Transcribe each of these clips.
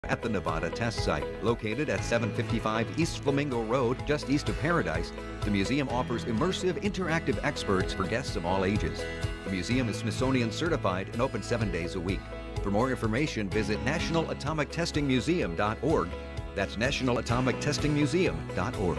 At the Nevada test site, located at 755 East Flamingo Road, just east of Paradise, the museum offers immersive, interactive experts for guests of all ages. The museum is Smithsonian certified and open 7 days a week. For more information, visit nationalatomictestingmuseum.org. That's nationalatomictestingmuseum.org.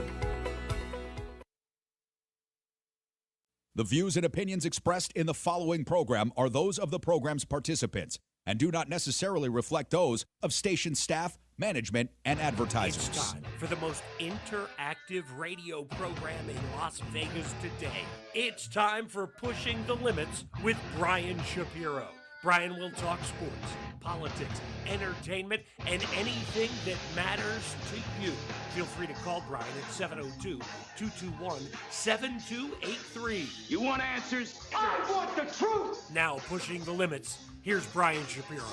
The views and opinions expressed in the following program are those of the program's participants and do not necessarily reflect those of station staff, management, and advertisers. It's time for the most interactive radio program in Las Vegas today. It's time for Pushing the Limits with Brian Shapiro. Brian will talk sports, politics, entertainment, and anything that matters to you. Feel free to call Brian at 702-221-7283. You want answers? I want the truth! Now, Pushing the Limits, here's Brian Shapiro.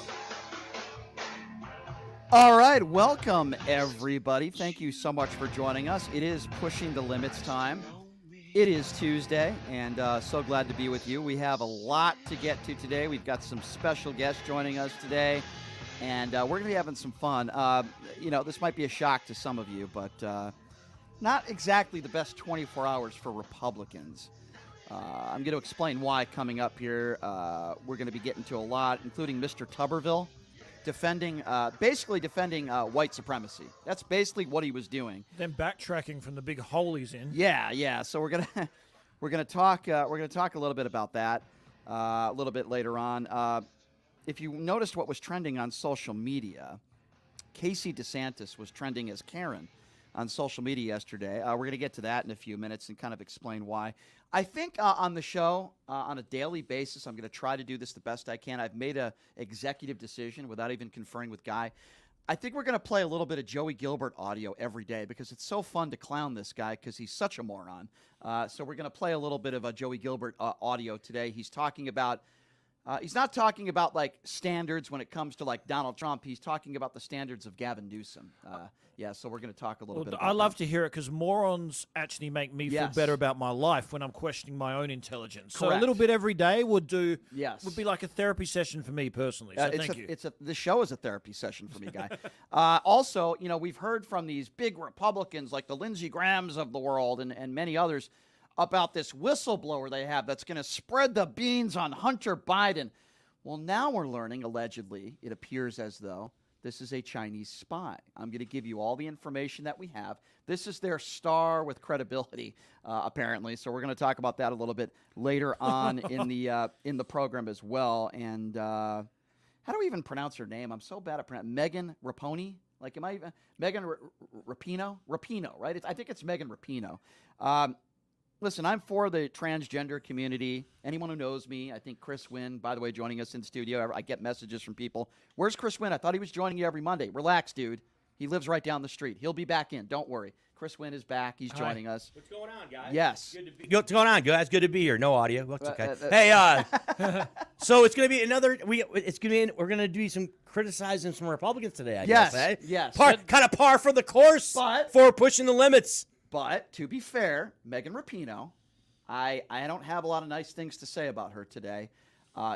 All right, welcome, everybody. Thank you so much for joining us. It is Pushing the Limits time. It is Tuesday, and so glad to be with you. We have a lot to get to today. We've got some special guests joining us today, and we're going to be having some fun. This might be a shock to some of you, but not exactly the best 24 hours for Republicans. I'm going to explain why coming up here. We're going to be getting to a lot, including Mr. Tuberville, basically defending white supremacy. That's basically what he was doing. Then backtracking from the big hole he's in. Yeah. So we're gonna talk a little bit about that a little bit later on. If you noticed what was trending on social media, Casey DeSantis was trending as Karen on social media yesterday. We're going to get to that in a few minutes and kind of explain why. I think on the show, on a daily basis, I'm going to try to do this the best I can. I've made an executive decision without even conferring with Guy. I think we're going to play a little bit of Joey Gilbert audio every day because it's so fun to clown this guy because he's such a moron. So we're going to play a little bit of a Joey Gilbert audio today. He's talking about he's not talking about like standards when it comes to like Donald Trump. He's talking about the standards of Gavin Newsom. So we're going to talk a little bit about I love to hear it because morons actually make me feel better about my life when I'm questioning my own intelligence. Correct. So a little bit every day would be like a therapy session for me personally. So thank you. The show is a therapy session for me, Guy. Also, we've heard from these big Republicans like the Lindsey Grahams of the world and many others about this whistleblower they have that's going to spread the beans on Hunter Biden. Well, now we're learning, allegedly, it appears as though this is a Chinese spy. I'm going to give you all the information that we have. This is their star with credibility, apparently. So we're going to talk about that a little bit later on in the program as well. And how do we even pronounce her name? I'm so bad at pronouncing Megan Rapinoe. Like, am I even Megan Rapinoe? Rapinoe, right? I think it's Megan Rapinoe. Listen, I'm for the transgender community. Anyone who knows me, I think Chris Wynn, by the way, joining us in studio. I get messages from people. Where's Chris Wynn? I thought he was joining you every Monday. Relax, dude. He lives right down the street. He'll be back in. Don't worry. Chris Wynn is back. He's joining us. What's going on, guys? Yes. What's going on, guys? Good to be here. No audio. What's okay? Hey, so it's going to be we're going to do some criticizing some Republicans today, I guess. Yes. Kind of par for the course for pushing the limits. But to be fair, Megan Rapinoe, I don't have a lot of nice things to say about her today.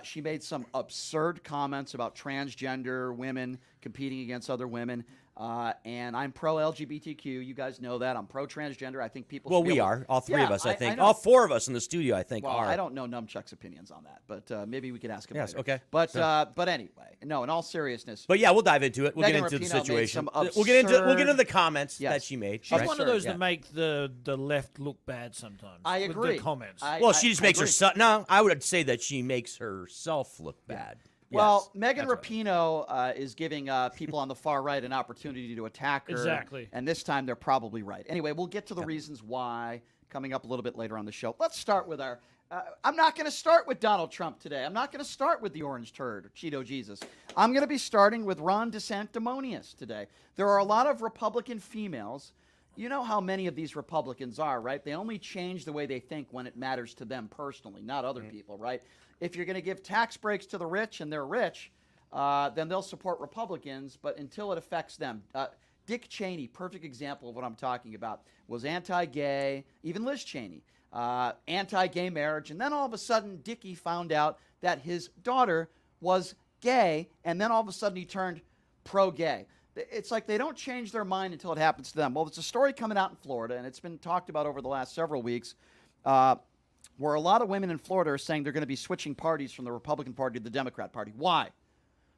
She made some absurd comments about transgender women competing against other women. And I'm pro-LGBTQ. You guys know that. I'm pro-transgender. I think people Well, we are. All three of us, I think. I All four of us in the studio, I think, are. I don't know Numchuck's opinions on that, but maybe we could ask him later. Okay. But anyway, no, in all seriousness. But yeah, we'll dive into it. We'll Megan get into Rapinoe the situation. We'll get into the comments that she made. She's one of those that make the left look bad sometimes. I agree. With the comments. She just makes herself. No, I would say that she makes herself look bad. Well, Megan Rapinoe is giving people on the far right an opportunity to attack her. Exactly. And this time they're probably right. Anyway, we'll get to the reasons why coming up a little bit later on the show. Let's start with our I'm not going to start with Donald Trump today. I'm not going to start with the orange turd, Cheeto Jesus. I'm going to be starting with Ron DeSantis today. There are a lot of Republican females. You know how many of these Republicans are, right? They only change the way they think when it matters to them personally, not other people, right? If you're going to give tax breaks to the rich and they're rich, then they'll support Republicans, but until it affects them. Dick Cheney, perfect example of what I'm talking about, was anti-gay, even Liz Cheney, anti-gay marriage, and then all of a sudden Dickie found out that his daughter was gay, and then all of a sudden he turned pro-gay. It's like they don't change their mind until it happens to them. Well, there's a story coming out in Florida, and it's been talked about over the last several weeks, where a lot of women in Florida are saying they're going to be switching parties from the Republican Party to the Democrat Party. Why?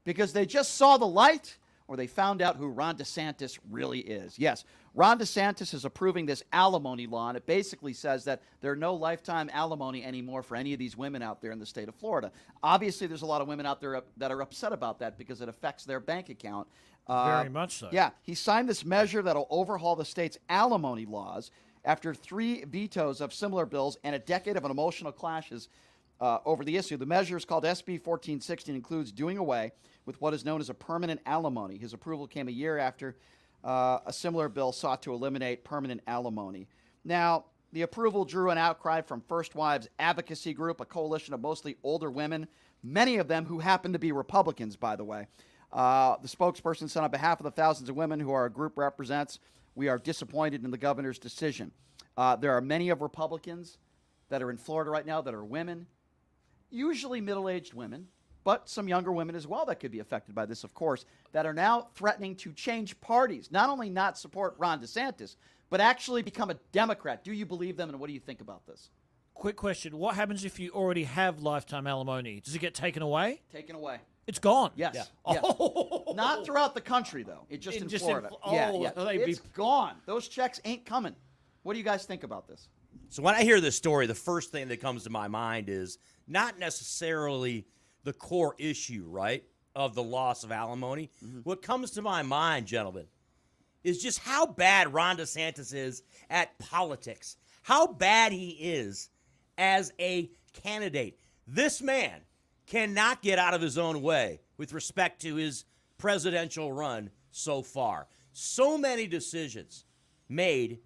Because they just saw the light, or they found out who Ron DeSantis really is. Yes, Ron DeSantis is approving this alimony law, and it basically says that there are no lifetime alimony anymore for any of these women out there in the state of Florida. Obviously, there's a lot of women out there that are upset about that because it affects their bank account. Very much so. Yeah, he signed this measure that'll overhaul the state's alimony laws after 3 vetoes of similar bills and a decade of emotional clashes over the issue. The measure is called SB 1416, includes doing away with what is known as a permanent alimony. His approval came a year after a similar bill sought to eliminate permanent alimony. Now, the approval drew an outcry from First Wives Advocacy Group, a coalition of mostly older women, many of them who happen to be Republicans, by the way. The spokesperson said, on behalf of the thousands of women who our group represents, we are disappointed in the governor's decision. There are many of Republicans that are in Florida right now that are women, usually middle-aged women, but some younger women as well that could be affected by this, of course, that are now threatening to change parties, not only not support Ron DeSantis, but actually become a Democrat. Do you believe them, and what do you think about this? Quick question. What happens if you already have lifetime alimony? Does it get taken away? Taken away. It's gone. Yes. Yeah. Yes. Oh. Not throughout the country, though. It's just in Florida. Yeah. It's gone. Those checks ain't coming. What do you guys think about this? So when I hear this story, the first thing that comes to my mind is not necessarily the core issue, right, of the loss of alimony. Mm-hmm. What comes to my mind, gentlemen, is just how bad Ron DeSantis is at politics, how bad he is as a candidate. This man cannot get out of his own way with respect to his presidential run so far. So many decisions made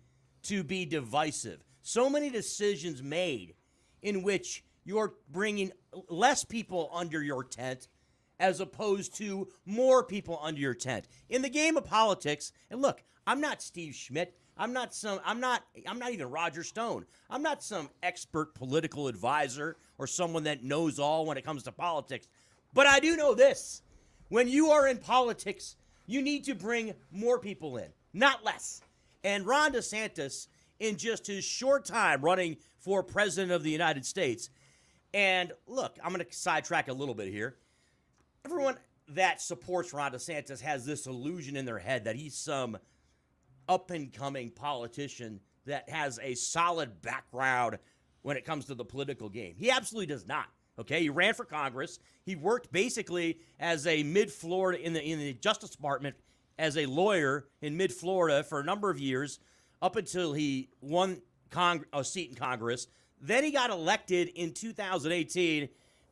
to be divisive. So many decisions made in which you're bringing less people under your tent as opposed to more people under your tent. In the game of politics, and look, I'm not Steve Schmidt. I'm not even Roger Stone. I'm not some expert political advisor or someone that knows all when it comes to politics. But I do know this. When you are in politics, you need to bring more people in, not less. And Ron DeSantis, in just his short time running for president of the United States, and look, I'm going to sidetrack a little bit here. Everyone that supports Ron DeSantis has this illusion in their head that he's some up-and-coming politician that has a solid background when it comes to the political game. He absolutely does not. Okay, he ran for Congress. He worked basically as a mid-Florida in the Justice Department as a lawyer in mid-Florida for a number of years up until he won a seat in Congress. Then he got elected in 2018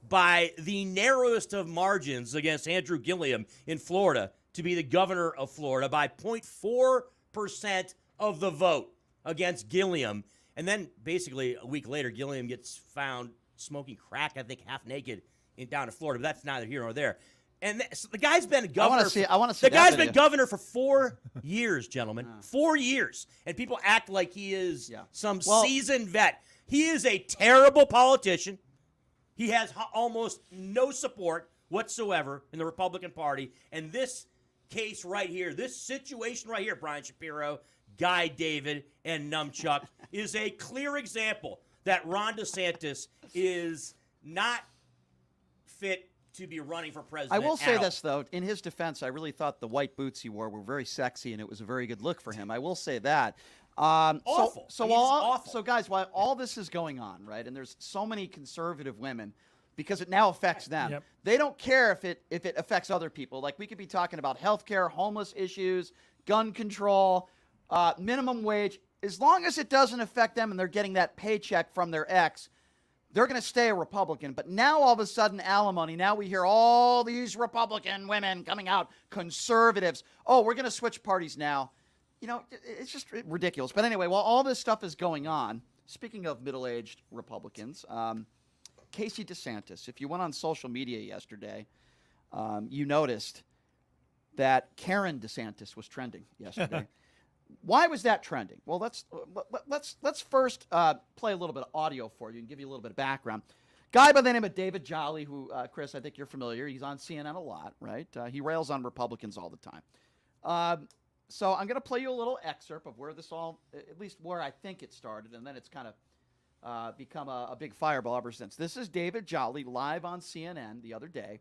by the narrowest of margins against Andrew Gilliam in Florida to be the governor of Florida by 0.4% of the vote against Gilliam. And then basically a week later, Gilliam gets found smoking crack, I think half naked, down in Florida. But that's neither here nor there. And so the guy's been governor. I want to see. The guy's been governor for 4 years, gentlemen. 4 years. And people act like he is some seasoned vet. He is a terrible politician. He has almost no support whatsoever in the Republican Party. And this case right here, this situation right here, Brian Shapiro, Guy David, and Numchuck, is a clear example that Ron DeSantis is not fit to be running for president. I will say this, though. In his defense, I really thought the white boots he wore were very sexy, and it was a very good look for him. I will say that. Awful. So, guys, while all this is going on, right, and there's so many conservative women, because it now affects them, they don't care if it affects other people. Like, we could be talking about healthcare, homeless issues, gun control, minimum wage. As long as it doesn't affect them and they're getting that paycheck from their ex, they're going to stay a Republican. But now all of a sudden, alimony, now we hear all these Republican women coming out, conservatives. Oh, we're going to switch parties now. You know, it's just ridiculous. But anyway, while all this stuff is going on, speaking of middle-aged Republicans, Casey DeSantis, if you went on social media yesterday, you noticed that Karen DeSantis was trending yesterday. Why was that trending? Well, let's first play a little bit of audio for you and give you a little bit of background. Guy by the name of David Jolly, who, Chris, I think you're familiar. He's on CNN a lot, right? He rails on Republicans all the time. So I'm going to play you a little excerpt of where this all, at least where I think it started, and then it's kind of become a big fireball ever since. This is David Jolly live on CNN the other day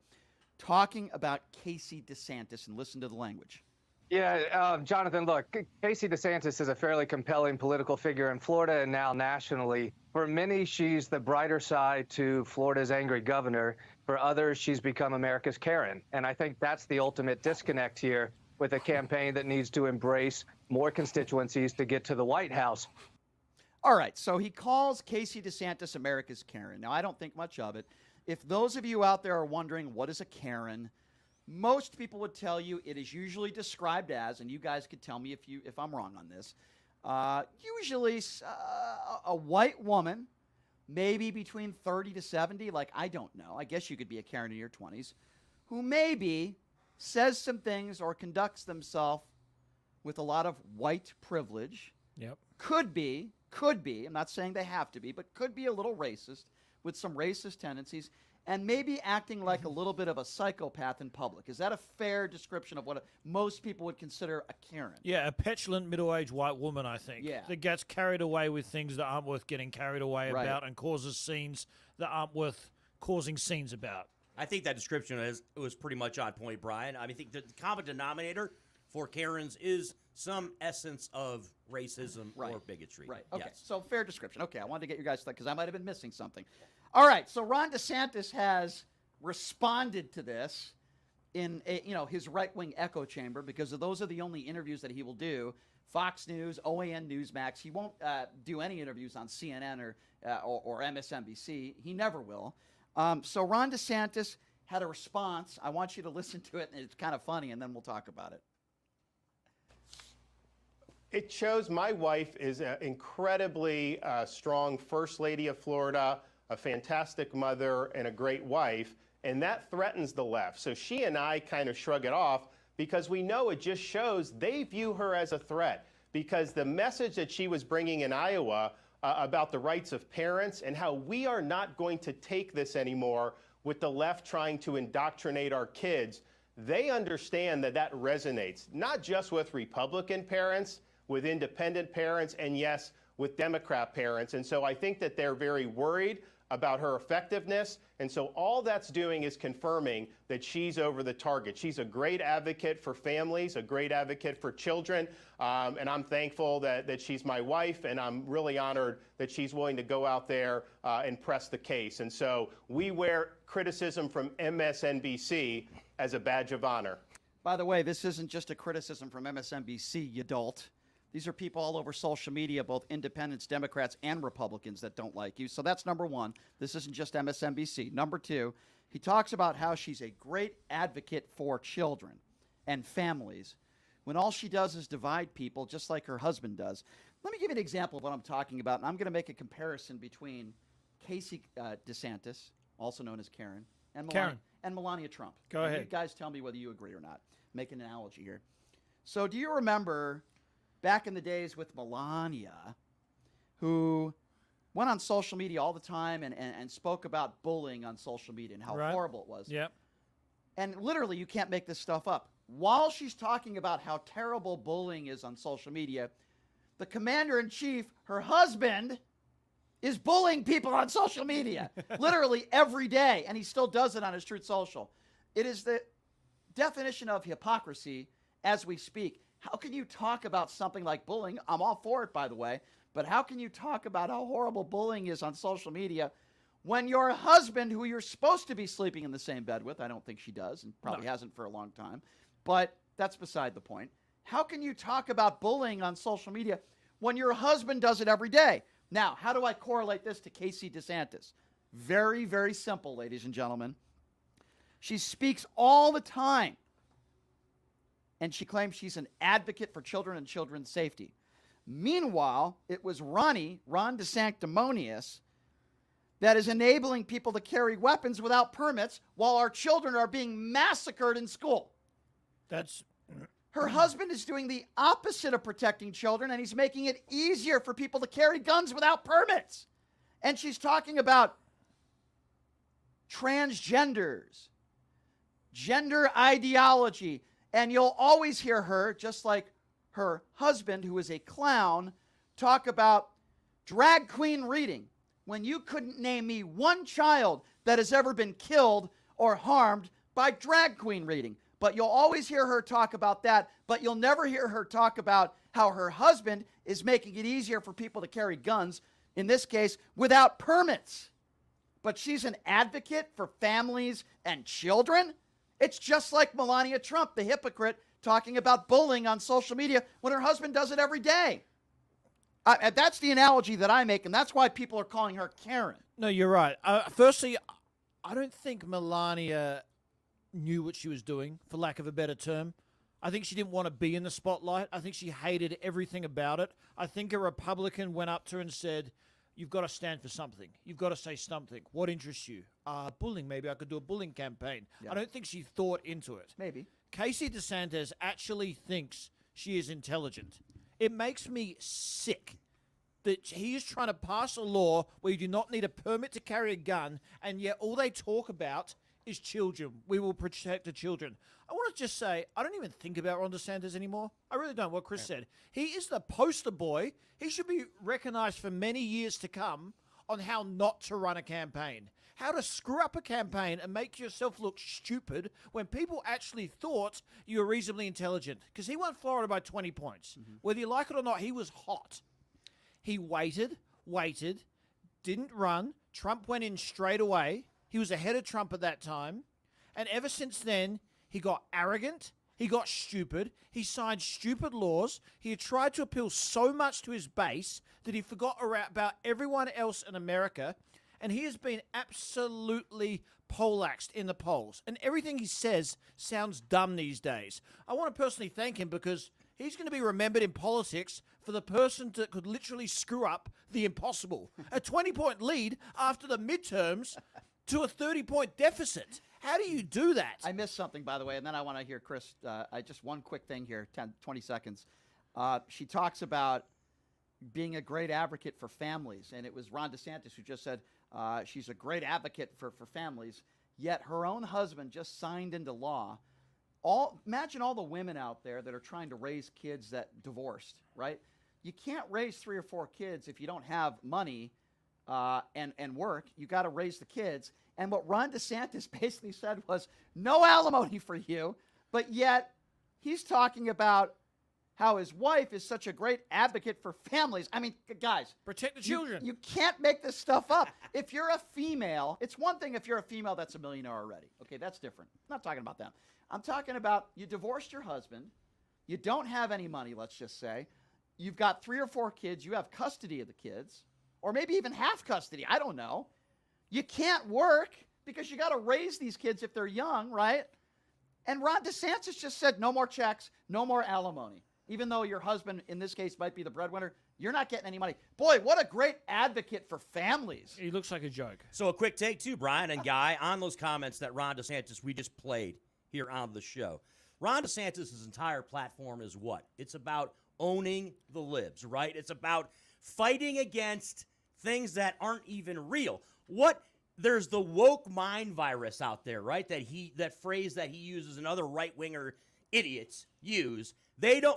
talking about Casey DeSantis, and listen to the language. Yeah, Jonathan, look, Casey DeSantis is a fairly compelling political figure in Florida and now nationally. For many, she's the brighter side to Florida's angry governor. For others, she's become America's Karen. And I think that's the ultimate disconnect here with a campaign that needs to embrace more constituencies to get to the White House. All right, so he calls Casey DeSantis America's Karen. Now, I don't think much of it. If those of you out there are wondering what is a Karen, most people would tell you it is usually described as, and you guys could tell me if I'm wrong on this, usually a white woman, maybe between 30 to 70, like I don't know. I guess you could be a Karen in your 20s, who maybe says some things or conducts themselves with a lot of white privilege. Yep. Could be, I'm not saying they have to be, but could be a little racist with some racist tendencies, and maybe acting like a little bit of a psychopath in public. Is that a fair description of what most people would consider a Karen? Yeah, a petulant middle-aged white woman, I think. Yeah. That gets carried away with things that aren't worth getting carried away about and causes scenes that aren't worth causing scenes about. I think that description was pretty much on point, Brian. I mean, I think the common denominator for Karens is some essence of racism or bigotry. Right. Okay. Yes. So fair description. Okay. I wanted to get your guys' thought because I might have been missing something. All right. So Ron DeSantis has responded to this in his right-wing echo chamber because those are the only interviews that he will do. Fox News, OAN Newsmax. He won't do any interviews on CNN or MSNBC. He never will. So Ron DeSantis had a response. I want you to listen to it, and it's kind of funny, and then we'll talk about it. It shows my wife is an incredibly strong First Lady of Florida, a fantastic mother, and a great wife, and that threatens the left. So she and I kind of shrug it off because we know it just shows they view her as a threat, because the message that she was bringing in Iowa about the rights of parents and how we are not going to take this anymore with the left trying to indoctrinate our kids, they understand that that resonates, not just with Republican parents, with independent parents, and yes, with Democrat parents. And so I think that they're very worried about her effectiveness. And so all that's doing is confirming that she's over the target. She's a great advocate for families, a great advocate for children. And I'm thankful that she's my wife, and I'm really honored that she's willing to go out there and press the case. And so we wear criticism from MSNBC as a badge of honor. By the way, this isn't just a criticism from MSNBC, you dolt. These are people all over social media, both independents, Democrats, and Republicans that don't like you. So that's number one. This isn't just MSNBC. Number two, he talks about how she's a great advocate for children and families when all she does is divide people just like her husband does. Let me give you an example of what I'm talking about, and I'm going to make a comparison between Casey DeSantis, also known as Karen, and Melania Trump. Go ahead. You guys tell me whether you agree or not. Make an analogy here. So do you remember back in the days with Melania, who went on social media all the time and spoke about bullying on social media and how horrible it was? Yep. And literally, you can't make this stuff up. While she's talking about how terrible bullying is on social media, the commander-in-chief, her husband, is bullying people on social media literally every day, and he still does it on his Truth Social. It is the definition of hypocrisy as we speak. How can you talk about something like bullying? I'm all for it, by the way, but how can you talk about how horrible bullying is on social media when your husband, who you're supposed to be sleeping in the same bed with, I don't think she does, and probably hasn't for a long time, but that's beside the point. How can you talk about bullying on social media when your husband does it every day? Now, how do I correlate this to Casey DeSantis? Very, very simple, ladies and gentlemen. She speaks all the time, and she claims she's an advocate for children and children's safety. Meanwhile, it was Ron DeSanctimonious, that is enabling people to carry weapons without permits while our children are being massacred in school. Her husband is doing the opposite of protecting children, and he's making it easier for people to carry guns without permits. And she's talking about transgenders, gender ideology, And you'll always hear her, just like her husband, who is a clown, talk about drag queen reading when you couldn't name me one child that has ever been killed or harmed by drag queen reading. But you'll always hear her talk about that, but you'll never hear her talk about how her husband is making it easier for people to carry guns, in this case, without permits. But she's an advocate for families and children? It's just like Melania Trump, the hypocrite, talking about bullying on social media when her husband does it every day. That's the analogy that I make, and that's why people are calling her Karen. No, you're right. Firstly, I don't think Melania knew what she was doing, for lack of a better term. I think she didn't want to be in the spotlight. I think she hated everything about it. I think a Republican went up to her and said, you've got to stand for something. You've got to say something. What interests you? Bullying. Maybe I could do a bullying campaign. Yeah. I don't think she thought into it. Maybe. Casey DeSantis actually thinks she is intelligent. It makes me sick that he is trying to pass a law where you do not need a permit to carry a gun, and yet all they talk about is children. We will protect the children. I want to just say, I don't even think about Ron DeSantis anymore. I really don't, what Chris said. He is the poster boy. He should be recognized for many years to come on how not to run a campaign, how to screw up a campaign and make yourself look stupid when people actually thought you were reasonably intelligent. Because he won Florida by 20 points. Mm-hmm. Whether you like it or not, he was hot. He waited, didn't run. Trump went in straight away. He was ahead of Trump at that time. And ever since then, he got arrogant. He got stupid. He signed stupid laws. He had tried to appeal so much to his base that he forgot about everyone else in America. And he has been absolutely poleaxed in the polls. And everything he says sounds dumb these days. I want to personally thank him because he's going to be remembered in politics for the person that could literally screw up the impossible. A 20-point lead after the midterms to a 30-point deficit. How do you do that? I missed something, by the way, and then I want to hear Chris. Just one quick thing here, 20 seconds. She talks about being a great advocate for families, and it was Ron DeSantis who just said she's a great advocate for families, yet her own husband just signed into law. Imagine all the women out there that are trying to raise kids that divorced, right? You can't raise 3 or 4 kids if you don't have money and work. You got to raise the kids. And what Ron DeSantis basically said was no alimony for you, but yet he's talking about how his wife is such a great advocate for families. I mean, guys. Protect the children. You can't make this stuff up. If you're a female, it's one thing if you're a female that's a millionaire already. Okay, that's different. I'm not talking about that. I'm talking about you divorced your husband. You don't have any money, let's just say. You've got 3 or 4 kids. You have custody of the kids, or maybe even half custody. I don't know. You can't work because you got to raise these kids if they're young, right? And Ron DeSantis just said no more checks, no more alimony. Even though your husband, in this case, might be the breadwinner, you're not getting any money. Boy, what a great advocate for families. He looks like a joke. So a quick take, too, Brian and Guy, on those comments that Ron DeSantis we just played here on the show. Ron DeSantis' entire platform is what? It's about owning the libs, right? It's about fighting against things that aren't even real. There's the woke mind virus out there, right? That phrase that he uses and other right-winger idiots use.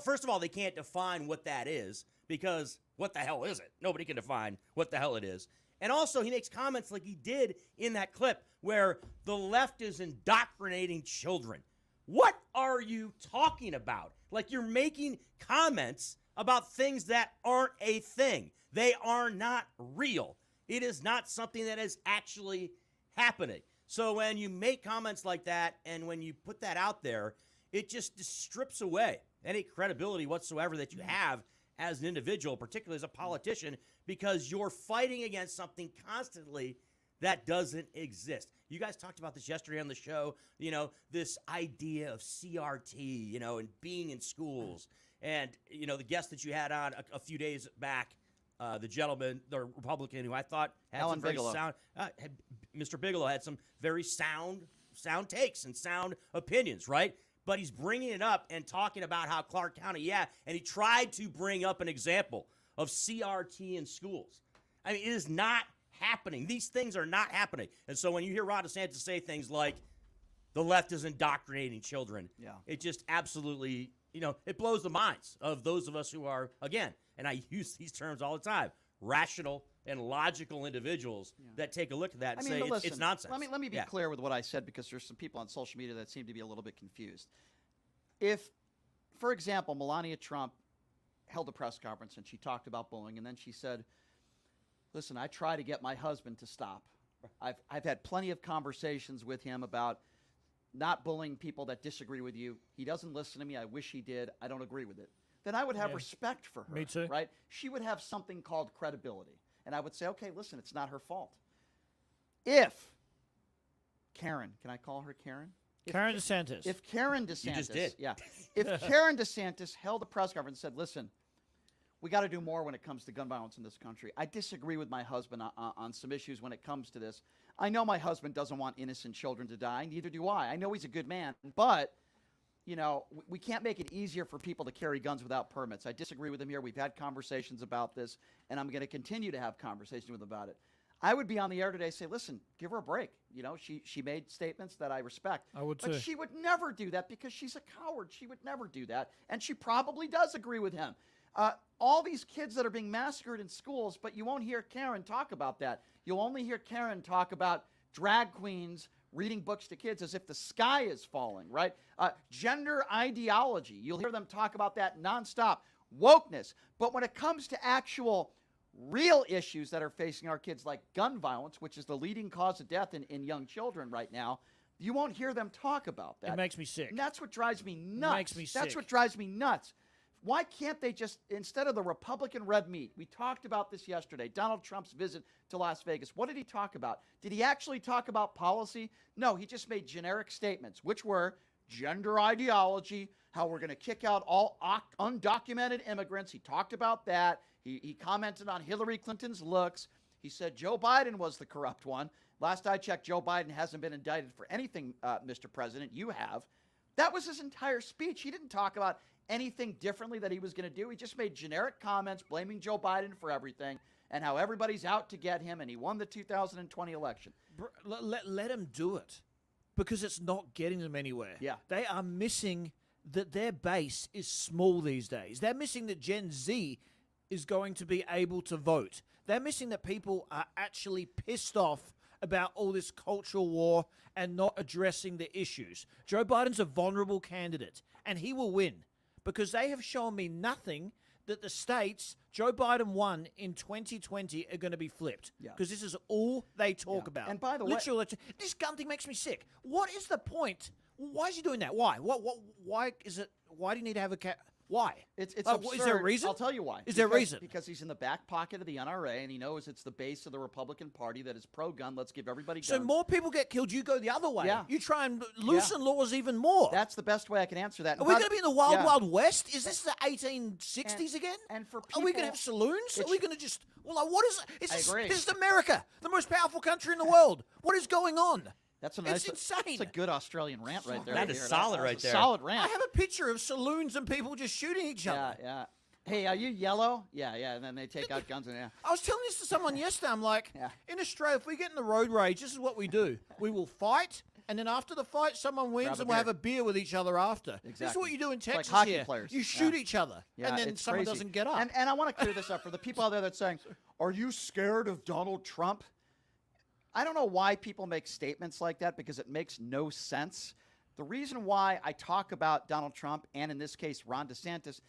First of all, they can't define what that is because what the hell is it? Nobody can define what the hell it is. And also, he makes comments like he did in that clip where the left is indoctrinating children. What are you talking about? Like, you're making comments about things that aren't a thing. They are not real. It is not something that is actually happening. So when you make comments like that and when you put that out there, it just strips away any credibility whatsoever that you have as an individual, particularly as a politician, because you're fighting against something constantly that doesn't exist. You guys talked about this yesterday on the show, this idea of CRT, and being in schools. And, the guest that you had on a few days back, the gentleman, the Republican, who I thought had Alan some very Bigelow. sound, Mr. Bigelow had some very sound takes and sound opinions, right? But he's bringing it up and talking about how Clark County, and he tried to bring up an example of CRT in schools. I mean, it is not happening. These things are not happening. And so when you hear Ron DeSantis say things like, the left is indoctrinating children. Yeah. It just absolutely, it blows the minds of those of us who are, again, and I use these terms all the time, rational and logical individuals that take a look at that and say listen, it's nonsense. Let me be clear with what I said, because there's some people on social media that seem to be a little bit confused. If, for example, Melania Trump held a press conference and she talked about bullying, and then she said, listen, I try to get my husband to stop. I've had plenty of conversations with him about not bullying people that disagree with you. He doesn't listen to me. I wish he did. I don't agree with it. Then I would have respect for her. Me too. Right? She would have something called credibility. And I would say, okay, listen, it's not her fault. If Karen, can I call her Karen? Karen DeSantis. If Karen DeSantis, You just did. Yeah. If Karen DeSantis held a press conference and said, listen, we got to do more when it comes to gun violence in this country. I disagree with my husband on some issues when it comes to this. I know my husband doesn't want innocent children to die. Neither do I. I know he's a good man. But, we can't make it easier for people to carry guns without permits. I disagree with him here. We've had conversations about this, and I'm going to continue to have conversations with him about it. I would be on the air today and say, listen, give her a break. She made statements that I respect. I would But too. she would never do that because she's a coward. She would never do that. And she probably does agree with him. All these kids that are being massacred in schools, but you won't hear Karen talk about that. You'll only hear Karen talk about drag queens reading books to kids as if the sky is falling, right? Gender ideology. You'll hear them talk about that nonstop. Wokeness. But when it comes to actual real issues that are facing our kids, like gun violence, which is the leading cause of death in young children right now, you won't hear them talk about that. It makes me sick. And that's what drives me nuts. Makes me That's sick. what drives me nuts. Why can't they just, instead of the Republican red meat, we talked about this yesterday, Donald Trump's visit to Las Vegas. What did he talk about? Did he actually talk about policy? No, he just made generic statements, which were gender ideology, how we're going to kick out all undocumented immigrants. He talked about that. He commented on Hillary Clinton's looks. He said Joe Biden was the corrupt one. Last I checked, Joe Biden hasn't been indicted for anything, Mr. President. You have. That was his entire speech. He didn't talk about anything differently that he was going to do. He just made generic comments blaming Joe Biden for everything and how everybody's out to get him, and he won the 2020 election. Let him do it, because it's not getting them anywhere. Yeah. They are missing that their base is small these days. They're missing that Gen Z is going to be able to vote. They're missing that people are actually pissed off about all this cultural war and not addressing the issues. Joe Biden's a vulnerable candidate, and he will win, because they have shown me nothing that the states Joe Biden won in 2020 are going to be flipped. Yeah. Because this is all they talk about. And by the way, this gun thing makes me sick. What is the point? Why is he doing that? Why? Why is it? Why do you need to have a cat? Why? It's absurd. Is there a reason? I'll tell you why. Is there a reason? Because he's in the back pocket of the NRA, and he knows it's the base of the Republican Party that is pro-gun. Let's give everybody guns. So more people get killed, you go the other way. Yeah. You try and loosen laws even more. That's the best way I can answer that. Are we going to be in the wild, Yeah. wild west? Is this the 1860s again? And for Are we going people- to have saloons? Are it's- we going to just... Well, like, what is... I agree. This is America, the most powerful country in the world. What is going on? That's a nice, insane. It's a good Australian rant right there. That is solid right That's there. a solid rant. I have a picture of saloons and people just shooting each other. Yeah. Hey, are you yellow? Yeah. And then they take out guns and I was telling this to someone yesterday. I'm like, Yeah. in Australia, if we get in the road rage, this is what we do. We will fight, and then after the fight, someone wins, Grab a and we'll have beer. a beer with each other after. This is Exactly. what you do in It's like Texas hockey here. players. You shoot Yeah. each other, Yeah, and then it's someone crazy. doesn't get up. And I want to clear this up for the people out there that's saying, are you scared of Donald Trump? I don't know why people make statements like that, because it makes no sense. The reason why I talk about Donald Trump, and in this case Ron DeSantis,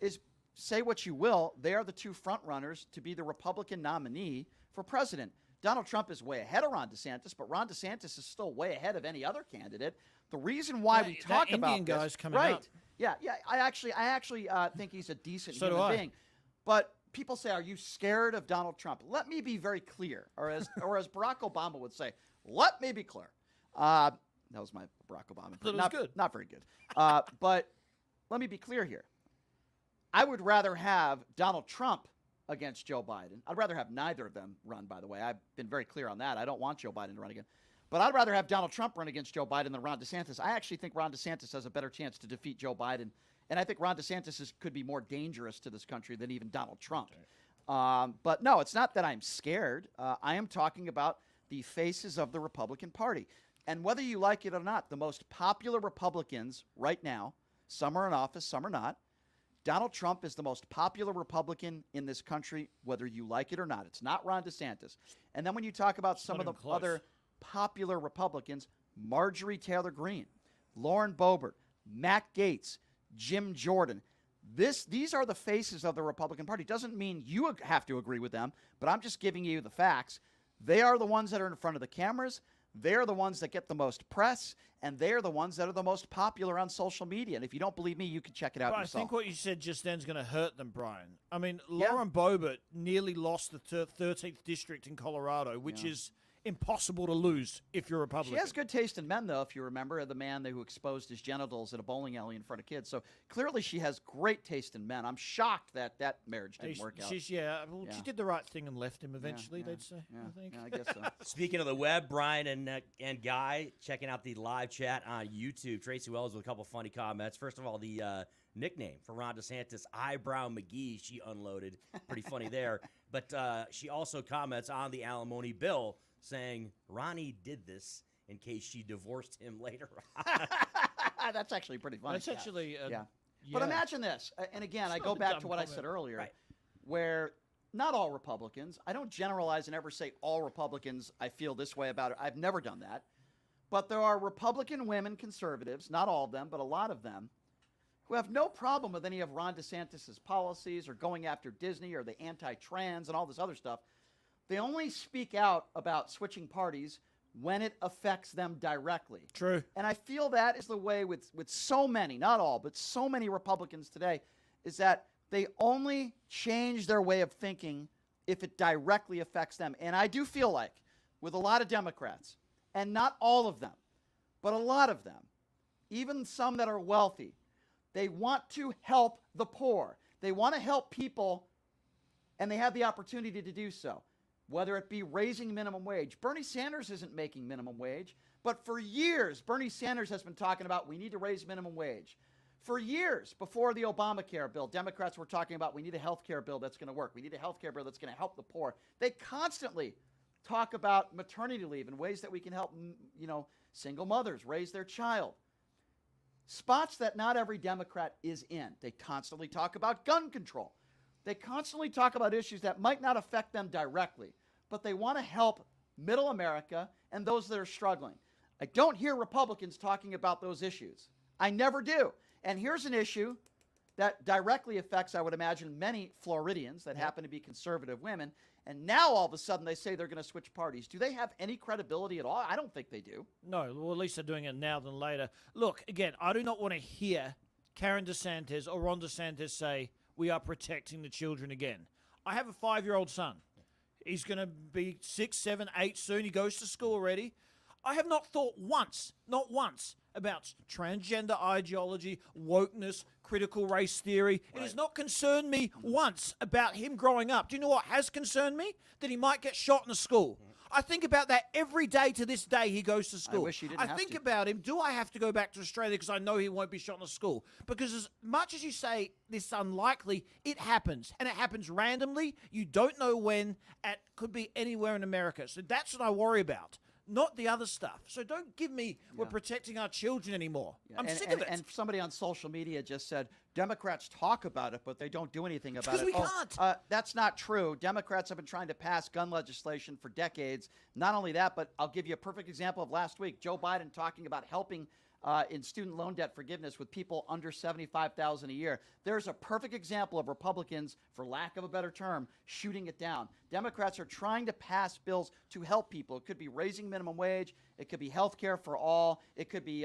is, say what you will, they are the two front runners to be the Republican nominee for president. Donald Trump is way ahead of Ron DeSantis, but Ron DeSantis is still way ahead of any other candidate. The reason why we talk that about Indian this, guy's coming right? up. Yeah. I actually think he's a decent So do human I. being. But people say, "Are you scared of Donald Trump?" Let me be very clear, or as Barack Obama would say, "Let me be clear." That was my Barack Obama. That was not, good. Not very good. But let me be clear here. I would rather have Donald Trump against Joe Biden. I'd rather have neither of them run, by the way. I've been very clear on that. I don't want Joe Biden to run again. But I'd rather have Donald Trump run against Joe Biden than Ron DeSantis. I actually think Ron DeSantis has a better chance to defeat Joe Biden. And I think Ron DeSantis could be more dangerous to this country than even Donald Trump. But no, it's not that I'm scared. I am talking about the faces of the Republican Party. And whether you like it or not, the most popular Republicans right now, some are in office, some are not. Donald Trump is the most popular Republican in this country, whether you like it or not. It's not Ron DeSantis. And then when you talk about some of the other popular Republicans, Marjorie Taylor Greene, Lauren Boebert, Matt Gaetz, Jim Jordan. These are the faces of the Republican Party. Doesn't mean you have to agree with them, but I'm just giving you the facts. They are the ones that are in front of the cameras. They're the ones that get the most press, and they're the ones that are the most popular on social media. And if you don't believe me, you can check it out yourself. I think what you said just then is going to hurt them, Brian. I mean, Lauren Boebert nearly lost the 13th district in Colorado, which is impossible to lose if you're a Republican. She has good taste in men, though, if you remember, the man who exposed his genitals at a bowling alley in front of kids. So clearly she has great taste in men. I'm shocked that that marriage didn't work out. She did the right thing and left him eventually, they'd say, I think. Yeah, I guess so. Speaking of the web, Brian and Guy, checking out the live chat on YouTube. Tracy Wells with a couple funny comments. First of all, the nickname for Ron DeSantis, Eyebrow McGee, she unloaded. Pretty funny there. But she also comments on the alimony bill, saying Ronnie did this in case she divorced him later on. That's actually pretty funny. That's actually, But imagine this, and again, I go back to what I said earlier, where not all Republicans, I don't generalize and ever say all Republicans, I feel this way about it. I've never done that. But there are Republican women conservatives, not all of them, but a lot of them, who have no problem with any of Ron DeSantis' policies or going after Disney or the anti-trans and all this other stuff. They only speak out about switching parties when it affects them directly. True. And I feel that is the way with so many, not all, but so many Republicans today, is that they only change their way of thinking if it directly affects them. And I do feel like with a lot of Democrats, and not all of them, but a lot of them, even some that are wealthy, they want to help the poor. They want to help people, and they have the opportunity to do so. Whether it be raising minimum wage. Bernie Sanders isn't making minimum wage, but for years, Bernie Sanders has been talking about we need to raise minimum wage. For years, before the Obamacare bill, Democrats were talking about we need a health care bill that's going to work. We need a health care bill that's going to help the poor. They constantly talk about maternity leave and ways that we can help, single mothers raise their child. Spots that not every Democrat is in. They constantly talk about gun control. They constantly talk about issues that might not affect them directly, but they want to help middle America and those that are struggling. I don't hear Republicans talking about those issues. I never do. And here's an issue that directly affects, I would imagine, many Floridians that happen to be conservative women. And now all of a sudden they say they're going to switch parties. Do they have any credibility at all? I don't think they do. No, well, at least they're doing it now than later. Look, again, I do not want to hear Karen DeSantis or Ron DeSantis say, we are protecting the children again. I have a 5-year-old son. He's going to be 6, 7, 8 soon. He goes to school already. I have not thought once, not once, about transgender ideology, wokeness, critical race theory. It has not concerned me once about him growing up. Do you know what has concerned me? That he might get shot in a school. I think about that every day to this day he goes to school. I wish he didn't have think to. about him, do I have to go back to Australia because I know he won't be shot in a school? Because as much as you say this is unlikely, it happens. And it happens randomly. You don't know when. It could be anywhere in America. So that's what I worry about. Not the other stuff. So don't give me we're protecting our children anymore. I'm sick of it. And somebody on social media just said, Democrats talk about it, but they don't do anything about it. Because we can't. That's not true. Democrats have been trying to pass gun legislation for decades. Not only that, but I'll give you a perfect example of last week. Joe Biden talking about helping in student loan debt forgiveness with people under $75,000 a year. There's a perfect example of Republicans, for lack of a better term, shooting it down. Democrats are trying to pass bills to help people. It could be raising minimum wage. It could be health care for all. It could be,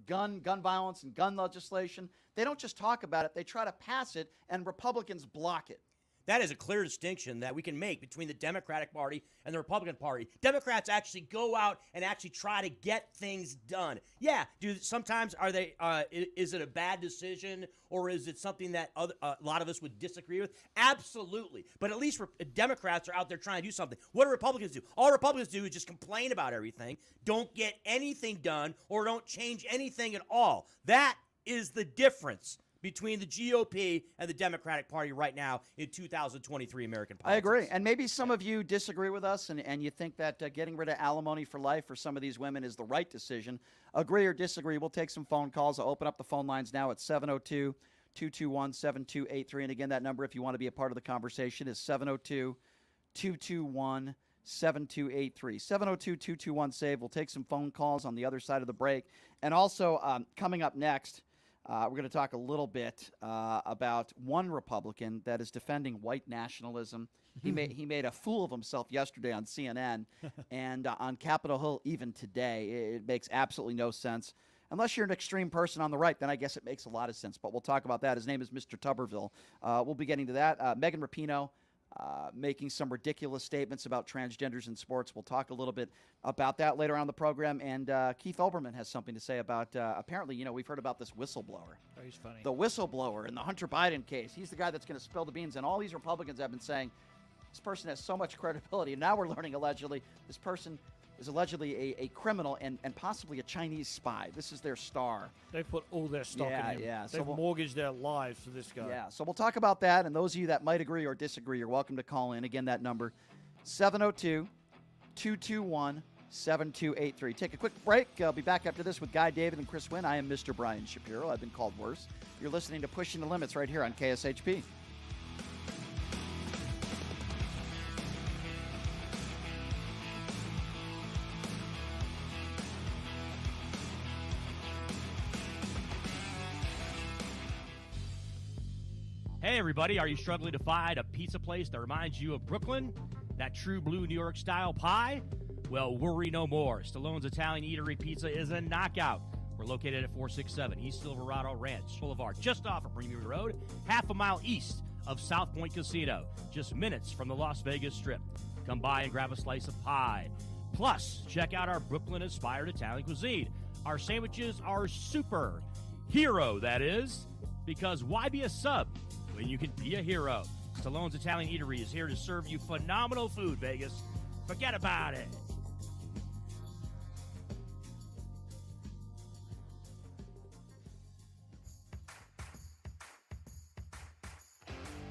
gun violence and gun legislation. They don't just talk about it. They try to pass it, and Republicans block it. That is a clear distinction that we can make between the Democratic Party and the Republican Party. Democrats actually go out and actually try to get things done. Yeah, sometimes are they? Is it a bad decision, or is it something that a lot of us would disagree with? Absolutely. But at least Democrats are out there trying to do something. What do Republicans do? All Republicans do is just complain about everything, don't get anything done, or don't change anything at all. That is the difference between the GOP and the Democratic Party right now in 2023 American politics. I agree. And maybe some of you disagree with us and you think that getting rid of alimony for life for some of these women is the right decision. Agree or disagree. We'll take some phone calls. I'll open up the phone lines now at 702-221-7283. And again, that number, if you want to be a part of the conversation, is 702-221-7283. 702-221-SAVE. We'll take some phone calls on the other side of the break. And also, coming up next, we're going to talk a little bit about one Republican that is defending white nationalism. He made a fool of himself yesterday on CNN and on Capitol Hill even today. It makes absolutely no sense. Unless you're an extreme person on the right, then I guess it makes a lot of sense. But we'll talk about that. His name is Mr. Tuberville. We'll be getting to that. Megan Rapinoe making some ridiculous statements about transgenders in sports. We'll talk a little bit about that later on the program. And Keith Olbermann has something to say about, apparently, we've heard about this whistleblower. Oh, he's funny. The whistleblower in the Hunter Biden case. He's the guy that's going to spill the beans. And all these Republicans have been saying, this person has so much credibility. And now we're learning, allegedly, this person is allegedly a criminal and possibly a Chinese spy. This is their star. They've put all their stock in him. Yeah. They've mortgaged their lives for this guy. Yeah, so we'll talk about that. And those of you that might agree or disagree, you're welcome to call in. Again, that number, 702-221-7283. Take a quick break. I'll be back after this with Guy David and Chris Wynn. I am Mr. Brian Shapiro. I've been called worse. You're listening to Pushing the Limits right here on KSHP. Hey everybody, are you struggling to find a pizza place that reminds you of Brooklyn? That true blue New York style pie? Well, worry no more. Stallone's Italian Eatery Pizza is a knockout. We're located at 467 East Silverado Ranch Boulevard, just off of Premier Road, half a mile east of South Point Casino, just minutes from the Las Vegas Strip. Come by and grab a slice of pie. Plus, check out our Brooklyn-inspired Italian cuisine. Our sandwiches are super. Hero, that is. Because why be a sub when you can be a hero? Stallone's Italian Eatery is here to serve you phenomenal food, Vegas. Forget about it.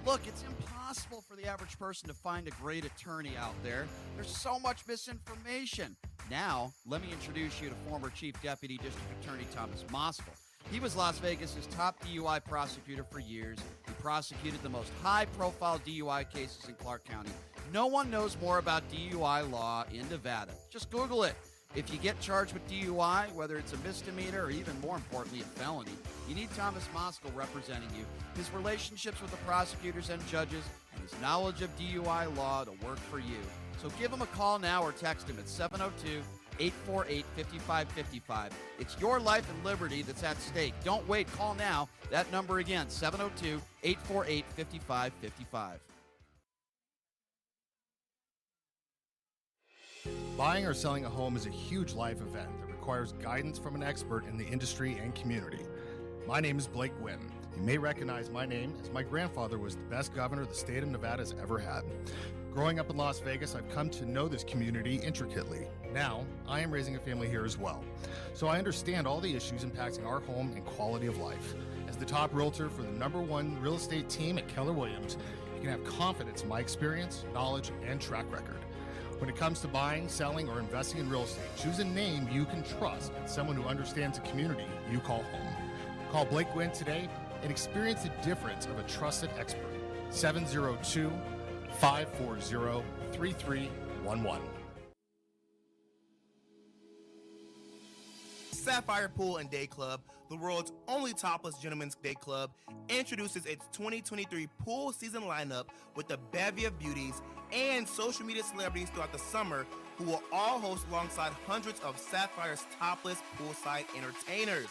Look, it's impossible for the average person to find a great attorney out there. There's so much misinformation. Now, let me introduce you to former Chief Deputy District Attorney Thomas Moskal. He was Las Vegas's top DUI prosecutor for years. He prosecuted the most high-profile DUI cases in Clark County. No one knows more about DUI law in Nevada. Just Google it. If you get charged with DUI, whether it's a misdemeanor or even more importantly, a felony, you need Thomas Moskal representing you. His relationships with the prosecutors and judges and his knowledge of DUI law to work for you. So give him a call now or text him at 702-848-5555. It's your life and liberty that's at stake. Don't wait. Call now. That number again, 702-848-5555. Buying or selling a home is a huge life event that requires guidance from an expert in the industry and community. My name is Blake Wynn. You may recognize my name as my grandfather was the best governor the state of Nevada has ever had. Growing up in Las Vegas, I've come to know this community intricately. Now, I am raising a family here as well. So I understand all the issues impacting our home and quality of life. As the top realtor for the #1 real estate team at Keller Williams, you can have confidence in my experience, knowledge, and track record. When it comes to buying, selling, or investing in real estate, choose a name you can trust and someone who understands the community you call home. Call Blake Wynn today and experience the difference of a trusted expert. 702-540-3311. Sapphire Pool and Day Club, the world's only topless gentlemen's day club, introduces its 2023 pool season lineup with a bevy of beauties and social media celebrities throughout the summer who will all host alongside hundreds of Sapphire's topless poolside entertainers.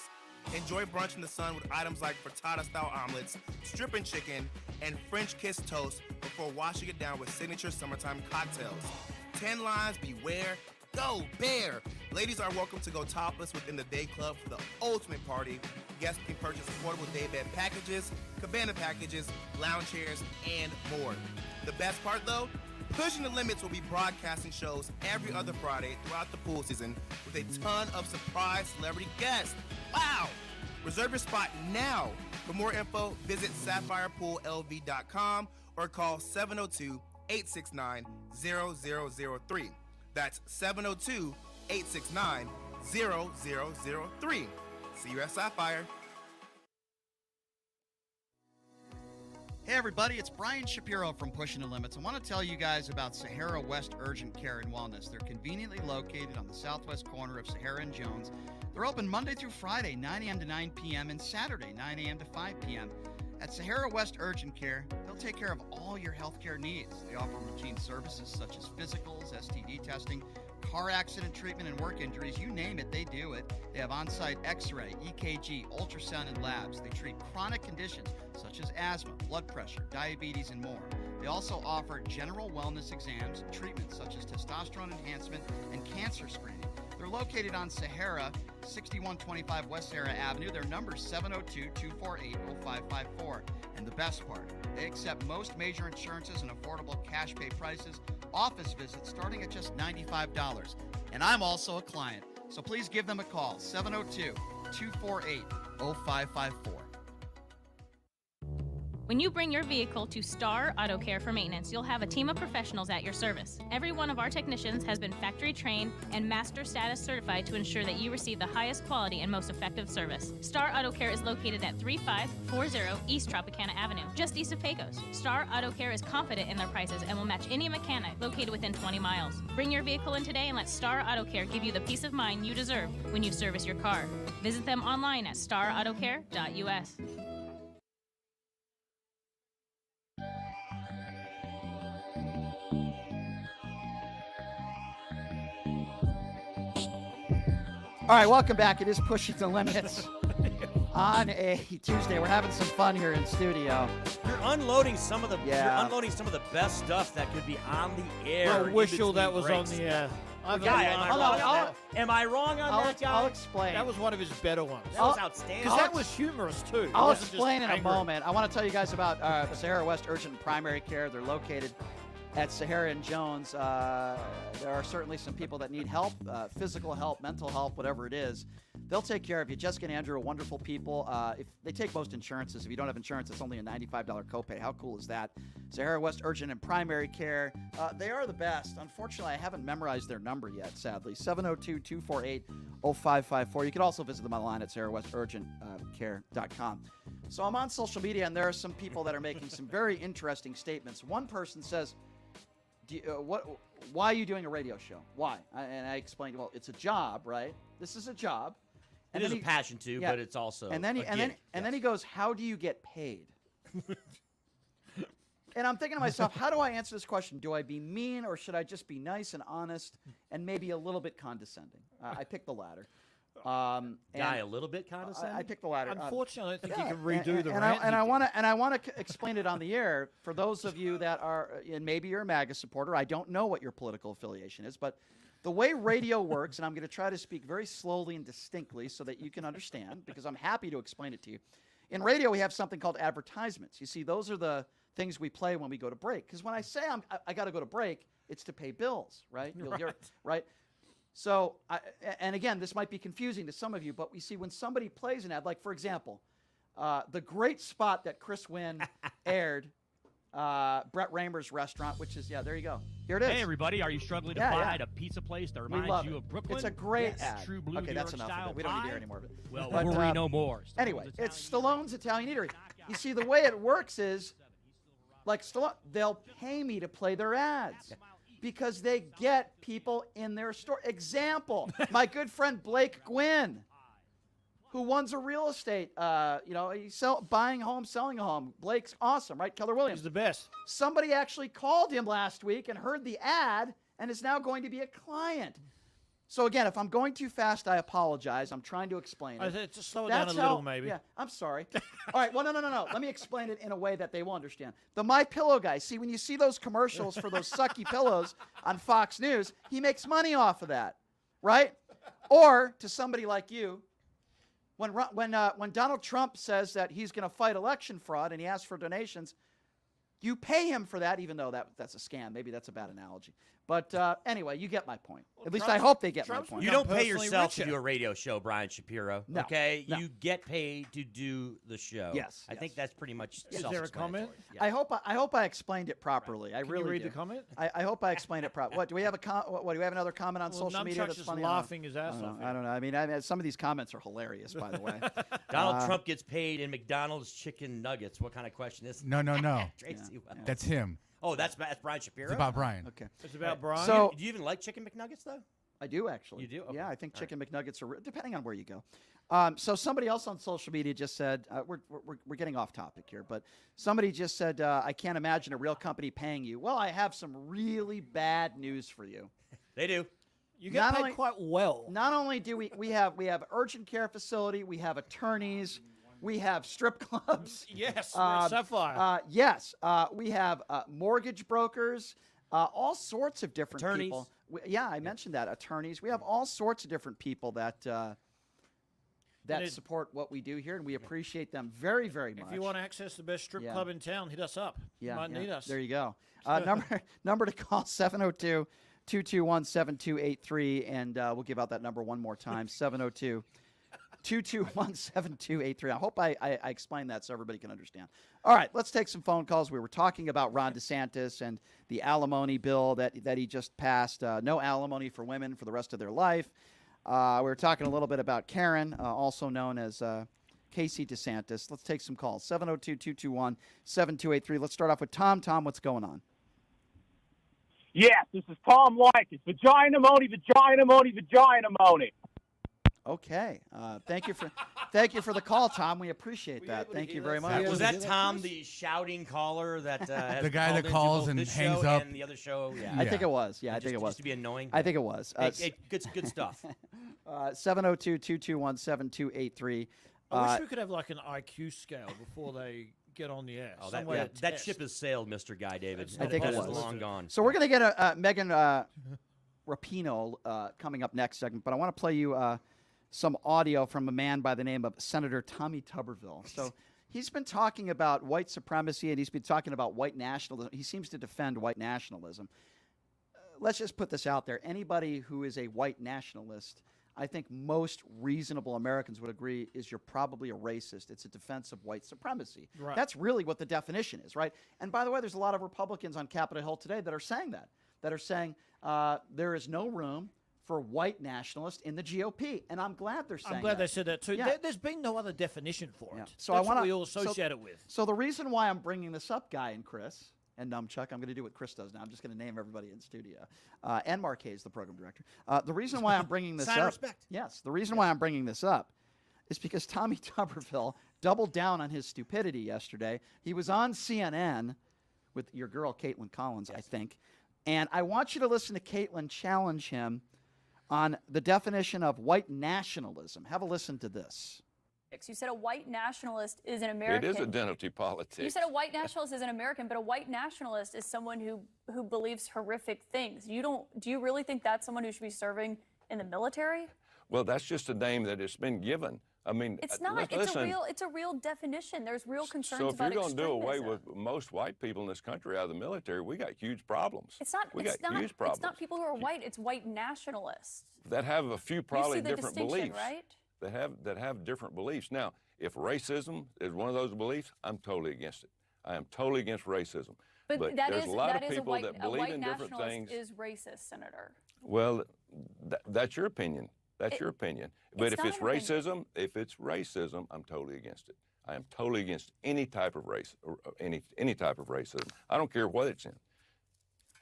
Enjoy brunch in the sun with items like frittata-style omelets, stripping chicken, and French kiss toast before washing it down with signature summertime cocktails. 10 lines, beware, go bear! Ladies are welcome to go topless within the day club for the ultimate party. Guests can purchase affordable day bed packages, cabana packages, lounge chairs, and more. The best part though? Pushing the Limits will be broadcasting shows every other Friday throughout the pool season with a ton of surprise celebrity guests. Wow! Reserve your spot now For more info, visit sapphirepoolLV.com or call 702-869-0003. That's 702-869-0003. See you at Sapphire. Hey everybody, it's Brian Shapiro from Pushing the Limits. I want to tell you guys about Sahara West Urgent Care and Wellness. They're conveniently located on the southwest corner of Sahara and Jones. They're open Monday through Friday, 9 a.m. to 9 p.m. and Saturday, 9 a.m. to 5 p.m. At Sahara West Urgent Care, they'll take care of all your healthcare needs. They offer routine services such as physicals, STD testing, car accident treatment, and work injuries. You name it, they do it. They have on-site x-ray, EKG, ultrasound, and labs. They treat chronic conditions such as asthma, blood pressure, diabetes, and more. They also offer general wellness exams, treatments such as testosterone enhancement, and cancer screening. They're located on Sahara, 6125 West Sahara Avenue. Their number is 702-248-0554. And the best part, they accept most major insurances and affordable cash pay prices. Office visits starting at just $95. And I'm also a client, so please give them a call, 702-248-0554. When you bring your vehicle to Star Auto Care for maintenance, you'll have a team of professionals at your service. Every one of our technicians has been factory trained and master status certified to ensure that you receive the highest quality and most effective service. Star Auto Care is located at 3540 East Tropicana Avenue, just east of Pecos. Star Auto Care is confident in their prices and will match any mechanic located within 20 miles. Bring your vehicle in today and let Star Auto Care give you the peace of mind you deserve when you service your car. Visit them online at starautocare.us. All right, welcome back. It is Pushing the Limits on a Tuesday. We're having some fun here in studio. You're unloading some of the best stuff that could be on the air. I wish that was breaks. on the air. Am I wrong on that, guy? I'll explain. That was one of his better ones. That was outstanding. Because that was humorous, too. I'll explain in a moment. I want to tell you guys about Sahara West Urgent and Primary Care. They're located at Sahara and Jones. There are certainly some people that need help, physical help, mental help, whatever it is. They'll take care of you. Jessica and Andrew are wonderful people. If they take most insurances. If you don't have insurance, it's only a $95 copay. How cool is that? Sahara West Urgent and Primary Care. They are the best. Unfortunately, I haven't memorized their number yet, sadly. 702-248-0554. You can also visit them online at saharawesturgentcare.com. So I'm on social media, and there are some people that are making some very interesting statements. One person says, why are you doing a radio show? Why? And I explained, well, it's a job, right? This is a job. It is a passion too, but it's also and then he goes, how do you get paid? And I'm thinking to myself, how do I answer this question? Do I be mean, or should I just be nice and honest and maybe a little bit condescending? I picked the latter. A little bit condescending. I picked the latter. Unfortunately, I think you can redo the rant. And I want to explain it on the air for those of you that are, and maybe you're a MAGA supporter. I don't know what your political affiliation is, but the way radio works, and I'm going to try to speak very slowly and distinctly so that you can understand, because I'm happy to explain it to you. In radio, we have something called advertisements. You see, those are the things we play when we go to break. Because when I say I got to go to break, it's to pay bills, right? You'll hear it, right? So, and again, this might be confusing to some of you, but we see when somebody plays an ad, like, for example, the great spot that Chris Wynn aired, Brett Raymer's restaurant, which is, there you go. Here it is. Hey, everybody. Are you struggling to find a pizza place that reminds you of Brooklyn? It's a great ad. True blue okay, New that's York enough style of it. We don't need to hear pie? any more of it. Well, but, worry no more. Anyway, it's Stallone's Italian Eatery. You see, the way it works is, like Stallone, they'll pay me to play their ads. Because they get people in their store. Example, my good friend Blake Gwynn, who runs a real estate, he's buying a home, selling a home. Blake's awesome, right? Keller Williams. He's the best. Somebody actually called him last week and heard the ad and is now going to be a client. So again, if I'm going too fast, I apologize. I'm trying to explain it. Just slow it down a little, maybe. Yeah, I'm sorry. All right, well, no. Let me explain it in a way that they will understand. The My Pillow guy, see, when you see those commercials for those sucky pillows on Fox News, he makes money off of that, right? Or to somebody like you, when Donald Trump says that he's going to fight election fraud and he asks for donations, You pay him for that, even though that's a scam. Maybe that's a bad analogy. But anyway, you get my point. At least I hope they get my point. You don't pay yourself to do a radio show, Brian Shapiro. No, okay? no. You get paid to do the show. Yes. I think that's pretty much Is there a comment? Yeah. I hope I explained it properly. I Can really you read do. the comment? I hope I explained it properly. What do we have what do we have another comment on social media Nunchuck's that's just funny? laughing his ass off. I don't know. I mean, some of these comments are hilarious, by the way. Donald Trump gets paid in McDonald's chicken nuggets. What kind of question is? No. Tracy Wells. That's him. Oh, that's Brian Shapiro. It's about Brian. Okay. It's about Brian. So do you even like chicken McNuggets though? I do actually. You do? Okay. Yeah, I think chicken McNuggets are depending on where you go. So somebody else on social media just said we're getting off topic here, but somebody just said I can't imagine a real company paying you. Well, I have some really bad news for you. They do. You get paid quite well. Not only do we have urgent care facility, we have attorneys, we have strip clubs. Yes, Sapphire. Yes, we have mortgage brokers, all sorts of different Attorneys. people. I mentioned that attorneys. We have all sorts of different people that support what we do here, and we appreciate them very, very much. If you want to access the best strip club in town, hit us up. You might need us. There you go. Number to call 702-221-7283, and we'll give out that number one more time, 702-221-7283. I hope I explained that so everybody can understand. All right, let's take some phone calls. We were talking about Ron DeSantis and the alimony bill that he just passed. No alimony for women for the rest of their life. We were talking a little bit about Karen, also known as Casey DeSantis. Let's take some calls. 702-221-7283. Let's start off with Tom. Tom, what's going on? Yes, this is Tom Likens. Vagina money, vagina money, vagina money. Okay. Thank you for the call, Tom. We appreciate that. Thank you very much. Was that Tom, the shouting caller that has the guy that calls and hangs up and the other show? Yeah. I think it was. Yeah, I think it was. Just to be annoying. I think it was. Good stuff. 702-221-7283. I wish we could have like an IQ scale before they get on the air. Oh, that ship has sailed, Mr. Guy David. I think it was. Long gone. So we're going to get a Megan Rapinoe coming up next segment, but I want to play you some audio from a man by the name of Senator Tommy Tuberville. So he's been talking about white supremacy, and he's been talking about white nationalism. He seems to defend white nationalism. Let's just put this out there. Anybody who is a white nationalist, I think most reasonable Americans would agree, is you're probably a racist. It's a defense of white supremacy. Right. That's really what the definition is, right? And by the way, there's a lot of Republicans on Capitol Hill today that are saying there is no room for white nationalists in the GOP, and I'm glad they're saying I'm glad that. they said that too. Yeah. There's been no other definition for it. So That's I want what we all associate it with. So the reason why I'm bringing this up, Guy and Chris and Numchuck, I'm going to do what Chris does now. I'm just going to name everybody in studio, and Marquez, the program director. The reason why I'm bringing this Sign up, respect. yes, the reason why I'm bringing this up is because Tommy Tuberville doubled down on his stupidity yesterday. He was on CNN with your girl Caitlin Collins, I think, and I want you to listen to Caitlin challenge him on the definition of white nationalism. Have a listen to this. You said a white nationalist is an American. It is identity politics. You said a white nationalist is an American, but a white nationalist is someone who believes horrific things. Do you really think that's someone who should be serving in the military? Well, that's just a name that has been given. I mean, it's not. It's a real definition. There's real concerns about about extremism. So if you're going to do away with extremism. most white people in this country out of the military, we got huge problems. It's not. We It's got not. huge problems. It's not people who are white. It's white nationalists. That have a few probably You see the different distinction, beliefs. right? That have different beliefs. Now, if racism is one of those beliefs, I'm totally against it. I am totally against racism. But that there's is a lot that of is people a white, that a believe white in different nationalist things. is racist, Senator. Well, that's your opinion. That's your opinion. But if it's racism, I'm totally against it. I am totally against any type of race, or any type of racism. I don't care what it's in.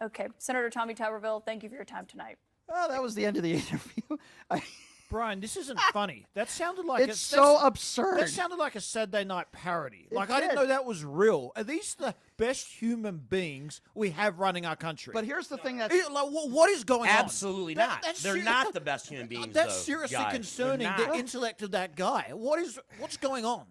Okay, Senator Tommy Tuberville, thank you for your time tonight. Oh, that was the end of the interview. Brian, this isn't funny. That sounded like it's so absurd. That sounded like a Saturday night parody. I didn't know that was real. Are these the best human beings we have running our country? But here's the thing that's what is going on? Absolutely not. They're not the best human beings. That's though, seriously guys. concerning. They're The not. intellect of that guy. What's going on?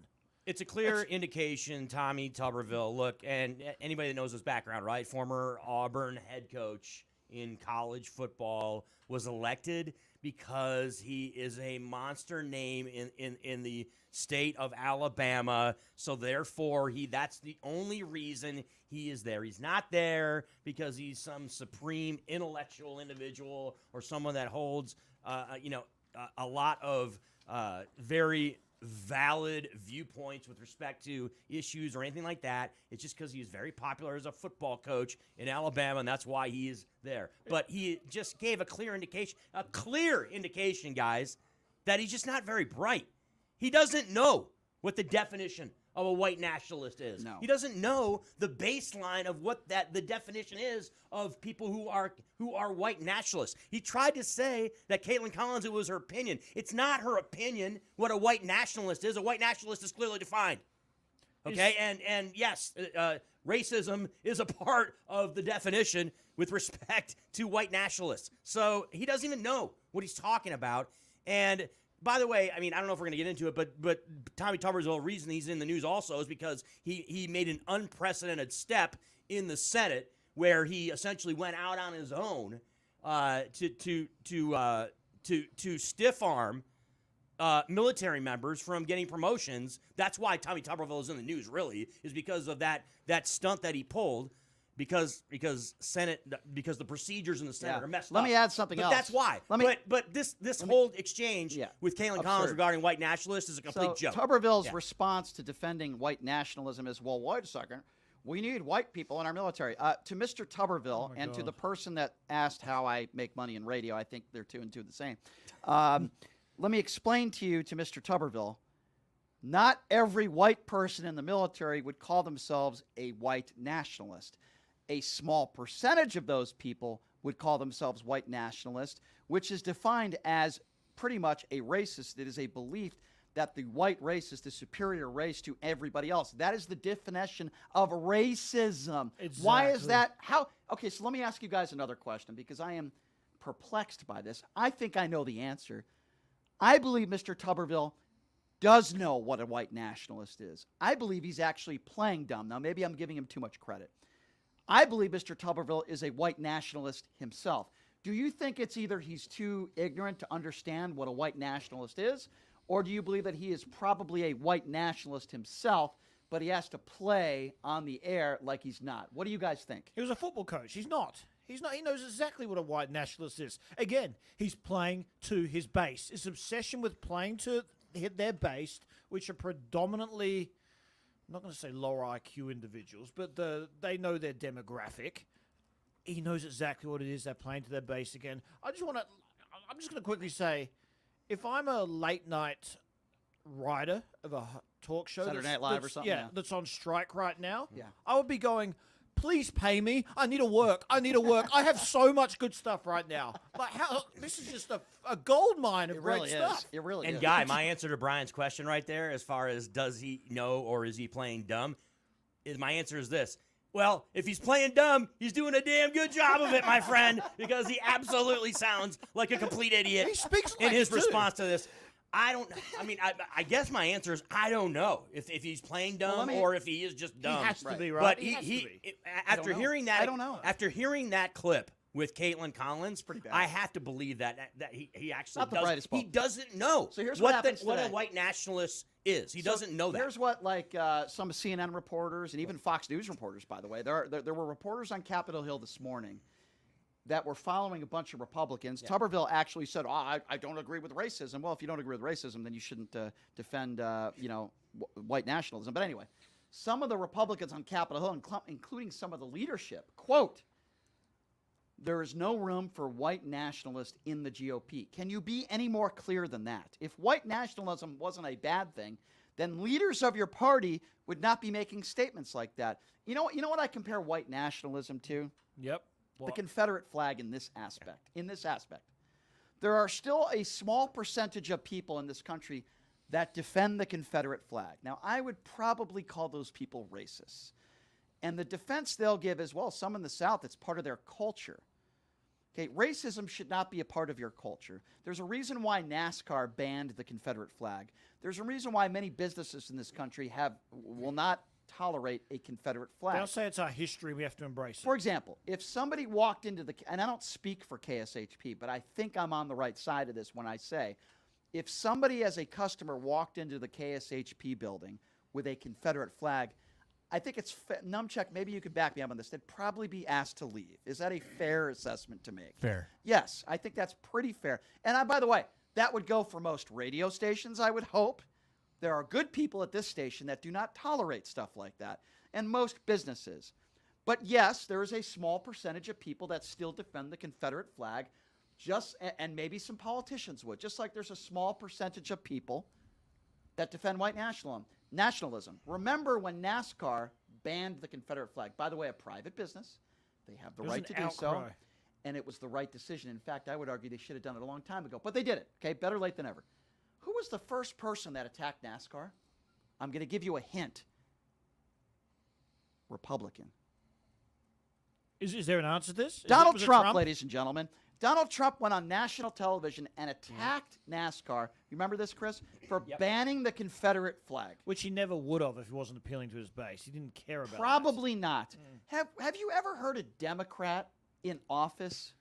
It's a clear indication, Tommy Tuberville. Look, and anybody that knows his background, right? Former Auburn head coach in college football, was elected because he is a monster name in the state of Alabama. So therefore, that's the only reason he is there. He's not there because he's some supreme intellectual individual or someone that holds, a lot of very valid viewpoints with respect to issues or anything like that. It's just because he's very popular as a football coach in Alabama, and that's why he is there. But he just gave a clear indication, guys, that he's just not very bright. He doesn't know what the definition of a white nationalist is. No. He doesn't know the baseline of what the definition is of people who are white nationalists. He tried to say that Caitlin Collins, it was her opinion. It's not her opinion what a white nationalist is. A white nationalist is clearly defined. Okay, and yes, racism is a part of the definition with respect to white nationalists. So he doesn't even know what he's talking about. And by the way, I mean, I don't know if we're going to get into it, but Tommy Tuberville, the reason he's in the news also is because he made an unprecedented step in the Senate where he essentially went out on his own to stiff arm military members from getting promotions. That's why Tommy Tuberville is in the news, really, is because of that stunt that he pulled. Because the procedures in the Senate are messed up. Let me add something else. That's why. But this whole exchange with Caitlin Collins regarding white nationalists is a complete joke. Tuberville's response to defending white nationalism is, well, wait a second. We need white people in our military. To Mr. Tuberville and to the person that asked how I make money in radio, I think they're two and two the same. Let me explain to you, to Mr. Tuberville, not every white person in the military would call themselves a white nationalist. A small percentage of those people would call themselves white nationalists, which is defined as pretty much a racist. It is a belief that the white race is the superior race to everybody else. That is the definition of racism. Exactly. Why is that? Okay, so let me ask you guys another question, because I am perplexed by this. I think I know the answer. I believe Mr. Tuberville does know what a white nationalist is. I believe he's actually playing dumb. Now, maybe I'm giving him too much credit. I believe Mr. Tuberville is a white nationalist himself. Do you think it's either he's too ignorant to understand what a white nationalist is, or do you believe that he is probably a white nationalist himself, but he has to play on the air like he's not? What do you guys think? He was a football coach. He's not. He's not. He knows exactly what a white nationalist is. Again, he's playing to his base. His obsession with playing to their base, which are predominantly, I'm not going to say lower IQ individuals, but they know their demographic. He knows exactly what it is they're playing to their base again. I'm just going to quickly say, if I'm a late night writer of a talk show, Saturday Night Live or something, yeah, that's on strike right now, Yeah. I would be going, please pay me. I need to work. I have so much good stuff right now. Like, this is just a gold mine of great stuff. It really is. And Guy, my answer to Brian's question right there, as far as does he know or is he playing dumb, my answer is this. Well, if he's playing dumb, he's doing a damn good job of it, my friend, because he absolutely sounds like a complete idiot. He speaks in like his it, too. response to this. I guess my answer is I don't know if he's playing dumb or if he is just dumb. He has to be, right? But after hearing that, I don't know. After hearing that clip with Caitlin Collins, pretty bad. I have to believe that he actually Not the brightest bulb. he doesn't know So here's what happens what a today. white nationalist is. He doesn't know that. Here's what, some CNN reporters and even Fox News reporters, by the way, there were reporters on Capitol Hill this morning that were following a bunch of Republicans. Yeah. Tuberville actually said, I don't agree with racism. Well, if you don't agree with racism, then you shouldn't defend, white nationalism. But anyway, some of the Republicans on Capitol Hill, including some of the leadership, quote, there is no room for white nationalists in the GOP. Can you be any more clear than that? If white nationalism wasn't a bad thing, then leaders of your party would not be making statements like that. You know what I compare white nationalism to? Yep. The Confederate flag in this aspect. There are still a small percentage of people in this country that defend the Confederate flag. Now, I would probably call those people racists. And the defense they'll give is, well, some in the South, it's part of their culture. Okay, racism should not be a part of your culture. There's a reason why NASCAR banned the Confederate flag. There's a reason why many businesses in this country will not tolerate a Confederate flag. They'll say it's our history. We have to embrace it. For example, if somebody walked into the, and I don't speak for KSHP, but I think I'm on the right side of this when I say, if somebody as a customer walked into the KSHP building with a Confederate flag, I think it's, Numchuck, maybe you could back me up on this, they'd probably be asked to leave. Is that a fair assessment to make? Fair. Yes, I think that's pretty fair. And by the way, that would go for most radio stations, I would hope. There are good people at this station that do not tolerate stuff like that, and most businesses. But yes, there is a small percentage of people that still defend the Confederate flag, and maybe some politicians would, just like there's a small percentage of people that defend white nationalism. Remember when NASCAR banned the Confederate flag? By the way, a private business. They have the right to do so. And it was the right decision. In fact, I would argue they should have done it a long time ago. But they did it. Okay, better late than ever. Who was the first person that attacked NASCAR? I'm going to give you a hint. Republican. Is there an answer to this? Donald Trump, ladies and gentlemen. Donald Trump went on national television and attacked NASCAR. You remember this, Chris? For banning the Confederate flag. Which he never would have if he wasn't appealing to his base. He didn't care about it. Probably not. Have you ever heard a Democrat in office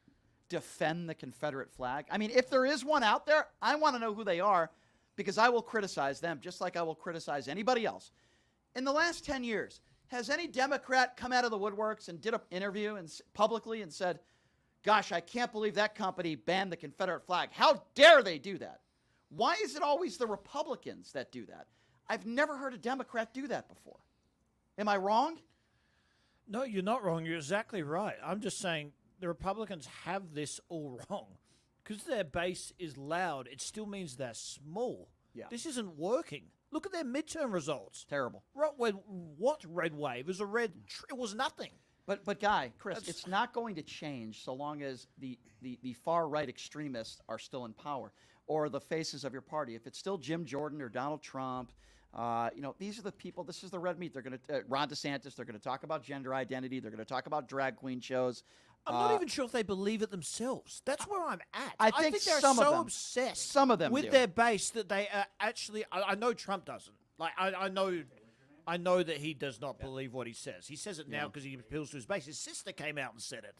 defend the Confederate flag? I mean, if there is one out there, I want to know who they are, because I will criticize them just like I will criticize anybody else. In the last 10 years, has any Democrat come out of the woodworks and did an interview and publicly and said, gosh, I can't believe that company banned the Confederate flag. How dare they do that? Why is it always the Republicans that do that? I've never heard a Democrat do that before. Am I wrong? No, you're not wrong. You're exactly right. I'm just saying the Republicans have this all wrong. Because their base is loud, it still means they're small. Yeah. This isn't working. Look at their midterm results. Terrible. What red wave? It was it was nothing. But Guy, Chris, it's not going to change so long as the far-right extremists are still in power, or the faces of your party. If it's still Jim Jordan or Donald Trump, these are the people, this is the red meat. They're going to, Ron DeSantis, they're going to talk about gender identity. They're going to talk about drag queen shows. I'm not even sure if they believe it themselves. That's where I'm at. I think they're some so of them, obsessed some of them with do. their base that they are actually, I know Trump doesn't. Like, I know that he does not believe what he says. He says it now because he appeals to his base. His sister came out and said it.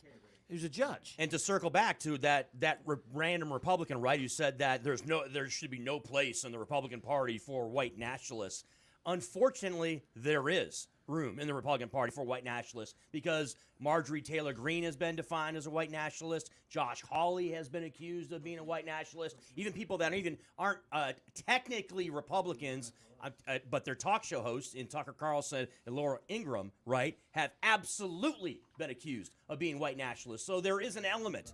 Who's a judge. And to circle back to that random Republican, right, who said that there should be no place in the Republican Party for white nationalists. Unfortunately, there is room in the Republican Party for white nationalists, because Marjorie Taylor Greene has been defined as a white nationalist. Josh Hawley has been accused of being a white nationalist. Even people that aren't technically Republicans, but they're talk show hosts in Tucker Carlson and Laura Ingraham, right, have absolutely been accused of being white nationalists. So there is an element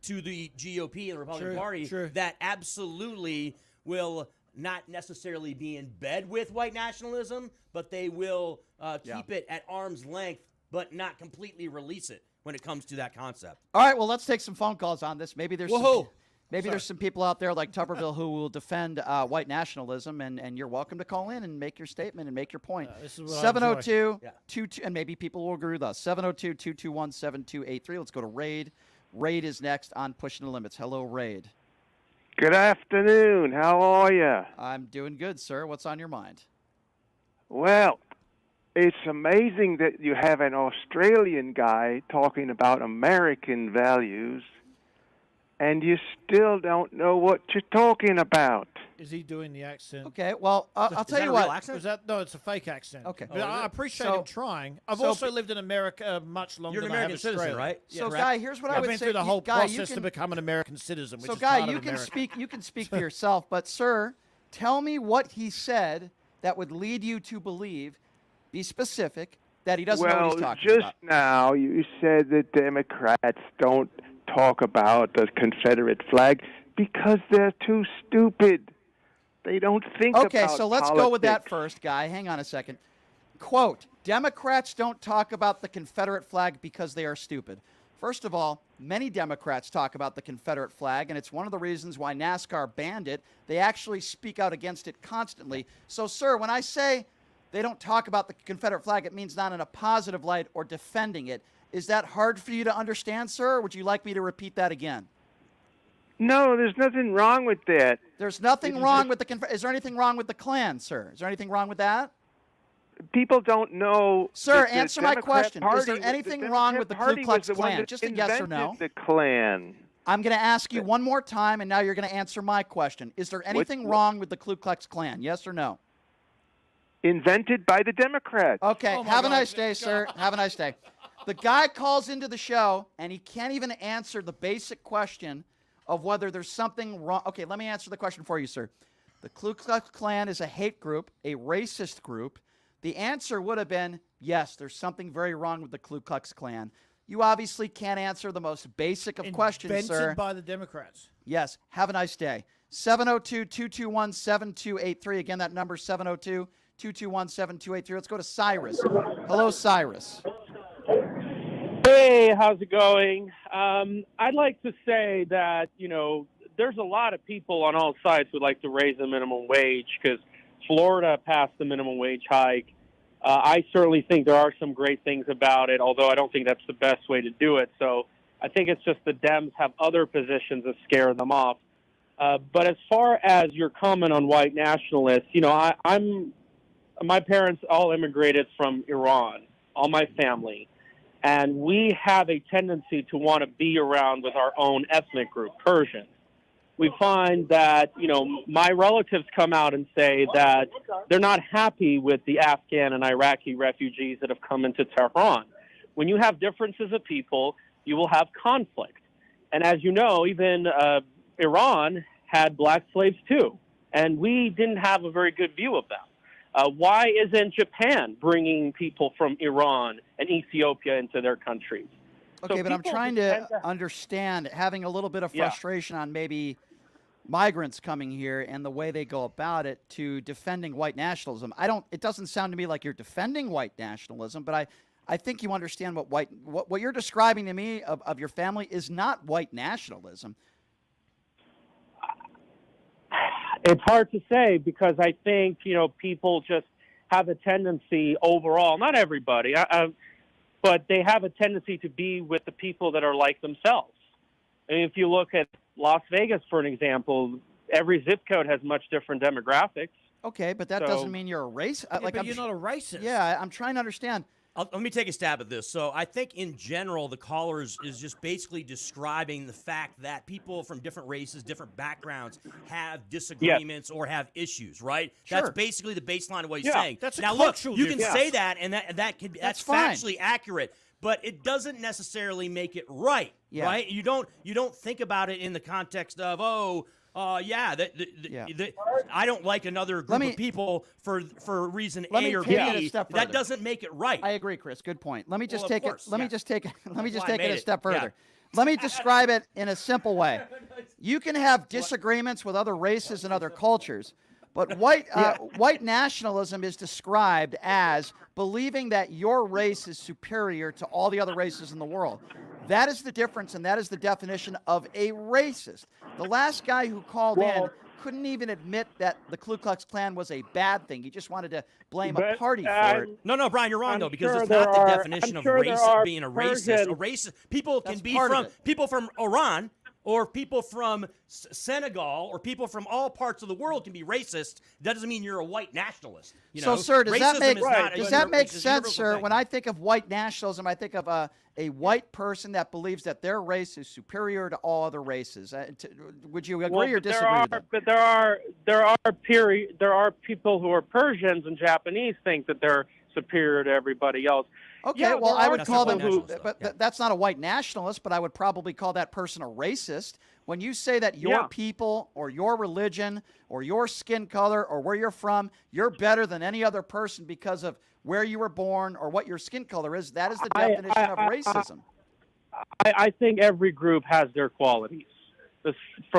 to the GOP and the Republican Party that absolutely will not necessarily be in bed with white nationalism, but they will keep it at arm's length, but not completely release it when it comes to that concept. All right, well, let's take some phone calls on this. Maybe there's there's some people out there like Tuberville who will defend white nationalism, and you're welcome to call in and make your statement and make your point. This is what 702-22, and maybe people will agree with us. 702-221-7283. Let's go to Raid. Raid is next on Pushing the Limits. Hello, Raid. Good afternoon. How are you? I'm doing good, sir. What's on your mind? Well, it's amazing that you have an Australian guy talking about American values, and you still don't know what you're talking about. Is he doing the accent? Okay, well, I'll tell you what. No, it's a fake accent. Okay. But I appreciate him trying. I've also lived in America much longer You're an than American I have citizen, Australia. right? So, Guy, here's what I would say. I've been through the whole process to become an American citizen, which so, is Guy, part of you can America. you can speak for yourself, but, sir, tell me what he said that would lead you to believe, be specific, that he doesn't know what he's talking about. Well, just now you said that Democrats don't talk about the Confederate flag because they're too stupid. They don't think about Okay, so let's go with that politics. first, Guy. Hang on a second. Quote, Democrats don't talk about the Confederate flag because they are stupid. First of all, many Democrats talk about the Confederate flag, and it's one of the reasons why NASCAR banned it. They actually speak out against it constantly. So, sir, when I say they don't talk about the Confederate flag, it means not in a positive light or defending it. Is that hard for you to understand, sir, or would you like me to repeat that again? No, there's nothing wrong with that. There's nothing wrong with the Is there anything wrong with the Klan, sir? Is there anything wrong with that? people don't know. Sir, that the answer my Democrat question. Is Party- there anything the wrong Democrat with the Ku Party Klux was the one Klan? that Just a yes or no. invented the Klan. I'm going to ask you one more time, and now you're going to answer my question. Is there anything wrong with the Ku Klux Klan? Yes or no? Invented by the Democrats. Okay. Oh, my Have a God. nice day, sir. Have a nice day. The guy calls into the show, and he can't even answer the basic question of whether there's something wrong. Okay, let me answer the question for you, sir. The Ku Klux Klan is a hate group, a racist group. The answer would have been, yes, there's something very wrong with the Ku Klux Klan. You obviously can't answer the most basic of questions, sir. Invented by the Democrats. Yes. Have a nice day. 702-221-7283. Again, that number 702-221-7283. Let's go to Cyrus. Hello, Cyrus. Hey, how's it going? I'd like to say that, there's a lot of people on all sides who'd like to raise the minimum wage because Florida passed the minimum wage hike. I certainly think there are some great things about it, although I don't think that's the best way to do it. So I think it's just the Dems have other positions that scare them off. But as far as your comment on white nationalists, my parents all immigrated from Iran, all my family. And we have a tendency to want to be around with our own ethnic group, Persian. We find that, my relatives come out and say that they're not happy with the Afghan and Iraqi refugees that have come into Tehran. When you have differences of people, you will have conflict. And as you know, even Iran had black slaves too. And we didn't have a very good view of them. Why isn't Japan bringing people from Iran and Ethiopia into their countries? Okay, So but I'm people trying tend to understand, having a little bit of frustration on maybe migrants coming here and the way they go about it to defending white nationalism. It doesn't sound to me like you're defending white nationalism, but I think you understand what you're describing to me of your family is not white nationalism. It's hard to say because I think, people just have a tendency overall, not everybody, but they have a tendency to be with the people that are like themselves. I mean, if you look at Las Vegas, for an example, every zip code has much different demographics. Okay, but that doesn't mean you're a racist. But you're not a racist. Yeah, I'm trying to understand. Let me take a stab at this. So I think in general, the caller is just basically describing the fact that people from different races, different backgrounds have disagreements or have issues, right? Sure. That's basically the baseline of what he's saying. That's a now, look, cultural you can difference. say that, and that's fine. factually accurate, but it doesn't necessarily make it right, Yeah. right? You don't think about it in the context of, I don't like another group of people for reason A or B. That doesn't make it right. I agree, Chris. Good point. Let me just Well, take of it. course, Let me yeah. just take it. Let me just why I take it made a it. step Yeah. further. Let me describe it in a simple way. You can have disagreements with other races and other cultures, but white nationalism is described as believing that your race is superior to all the other races in the world. That is the difference, and that is the definition of a racist. The last guy who called in couldn't even admit that the Ku Klux Klan was a bad thing. He just wanted to blame a party for it. No, Brian, you're wrong, I'm though, because sure it's not the there are- definition I'm of sure there racist are being a racist. A racist people can That's be part of from it. people from Iran or people from Senegal or people from all parts of the world can be racist. That doesn't mean you're a white nationalist. You know? So, sir, does that Racism make is not a does that make it's a sense, universal sir? thing. When I think of white nationalism, I think of a white person that believes that their race is superior to all other races. Would you agree or disagree with that? But there are people who are Persians and Japanese think that they're superior to everybody else. Okay, Yeah, well, there I are would call them, people that's not a white nationalist, but I would probably call that person a racist. When you say that your people or your religion or your skin color or where you're from, you're better than any other person because of where you were born or what your skin color is, that is the definition of racism. I think every group has their qualities.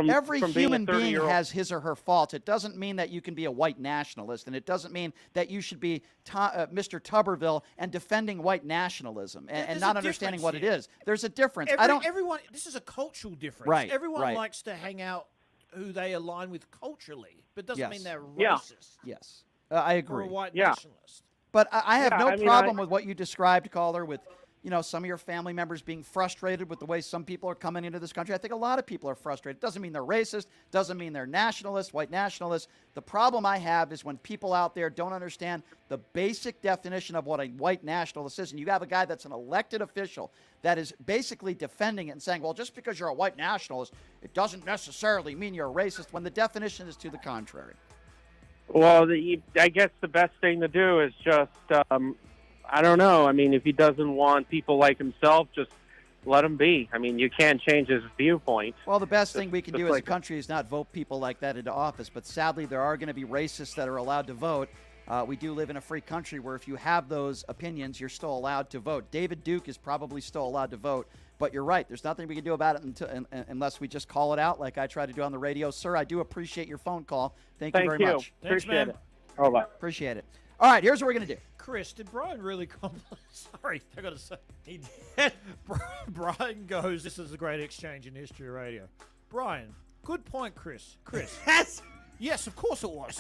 Every human being has has his or her faults. It doesn't mean that you can be a white nationalist, and it doesn't mean that you should be Mr. Tuberville and defending white nationalism and not understanding what it is. There's a difference. Everyone, this is a cultural difference. Right, Everyone right. likes to hang out who they align with culturally, but doesn't Yes. mean they're Yeah. racist. Yes, I Or agree. a white Yeah. nationalist. But I have Yeah, no I mean, problem with what you described, caller, with some of your family members being frustrated with the way some people are coming into this country. I think a lot of people are frustrated. Doesn't mean they're racist. Doesn't mean they're nationalists, white nationalists. The problem I have is when people out there don't understand the basic definition of what a white nationalist is. And you have a guy that's an elected official that is basically defending it and saying, well, just because you're a white nationalist, it doesn't necessarily mean you're a racist, when the definition is to the contrary. Well, I guess the best thing to do is just, I don't know. I mean, if he doesn't want people like himself, just let him be. I mean, you can't change his viewpoint. Well, the best thing we can do as a country is not vote people like that into office. But sadly, there are going to be racists that are allowed to vote. We do live in a free country where if you have those opinions, you're still allowed to vote. David Duke is probably still allowed to vote. But you're right. There's nothing we can do about it unless we just call it out like I try to do on the radio. Sir, I do appreciate your phone call. Thank you very much. Appreciate it. All right. Appreciate it. All right, here's what we're going to do. Chris, did Brian really Sorry, I got to say. He did. Brian goes, this is a great exchange in history radio. Brian, good point, Chris. Yes, of course it was.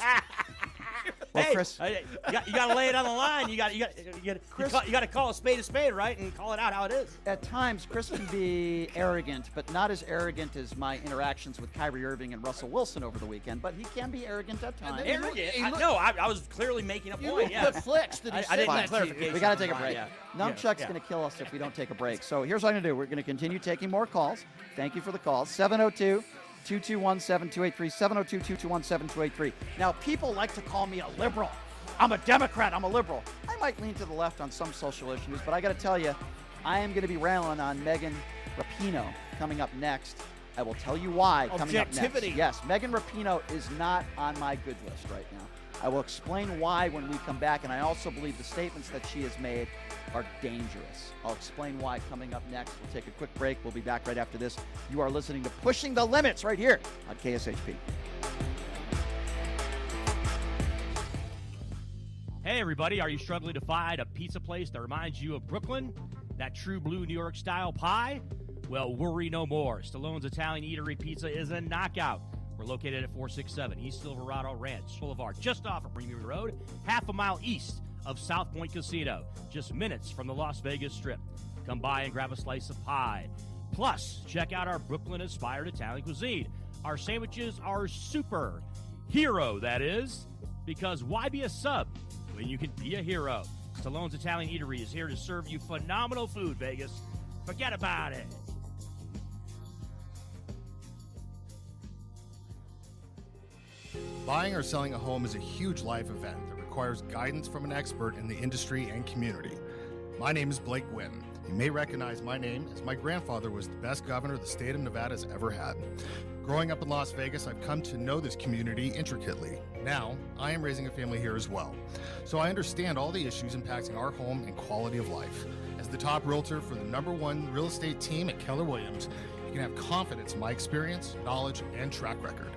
Well, hey, Chris, you got to lay it on the line. You got to call a spade, right, and call it out how it is. At times, Chris can be arrogant, but not as arrogant as my interactions with Kyrie Irving and Russell Wilson over the weekend. But he can be arrogant at times. Arrogant? I was clearly making a point. Yeah. Perplexed that I didn't need clarification. We got to take a break. Yeah. Numbchuck's going to kill us if we don't take a break. So here's what I'm going to do. We're going to continue taking more calls. Thank you for the calls. 702-221-7283, 702-221-7283. Now, people like to call me a liberal. I'm a Democrat. I'm a liberal. I might lean to the left on some social issues, but I got to tell you, I am going to be railing on Megan Rapinoe coming up next. I will tell you why coming up next. Yes, Megan Rapinoe is not on my good list right now. I will explain why when we come back, and I also believe the statements that she has made are dangerous. I'll explain why coming up next. We'll take a quick break. We'll be back right after this. You are listening to Pushing the Limits right here on KSHP. Hey, everybody, are you struggling to find a pizza place that reminds you of Brooklyn? That true blue New York style pie? Well, worry no more. Stallone's Italian Eatery Pizza is a knockout. We're located at 467 East Silverado Ranch Boulevard, just off of Premium Road, half a mile east of South Point Casino, just minutes from the Las Vegas Strip. Come by and grab a slice of pie. Plus, check out our Brooklyn-inspired Italian cuisine. Our sandwiches are super. Hero, that is. Because why be a sub when you can be a hero? Stallone's Italian Eatery is here to serve you phenomenal food, Vegas. Forget about it. Buying or selling a home is a huge life event that requires guidance from an expert in the industry and community. My name is Blake Wynn. You may recognize my name as my grandfather was the best governor the state of Nevada has ever had. Growing up in Las Vegas, I've come to know this community intricately. Now, I am raising a family here as well, so I understand all the issues impacting our home and quality of life. As the top realtor for the #1 real estate team at Keller Williams, you can have confidence in my experience, knowledge, and track record.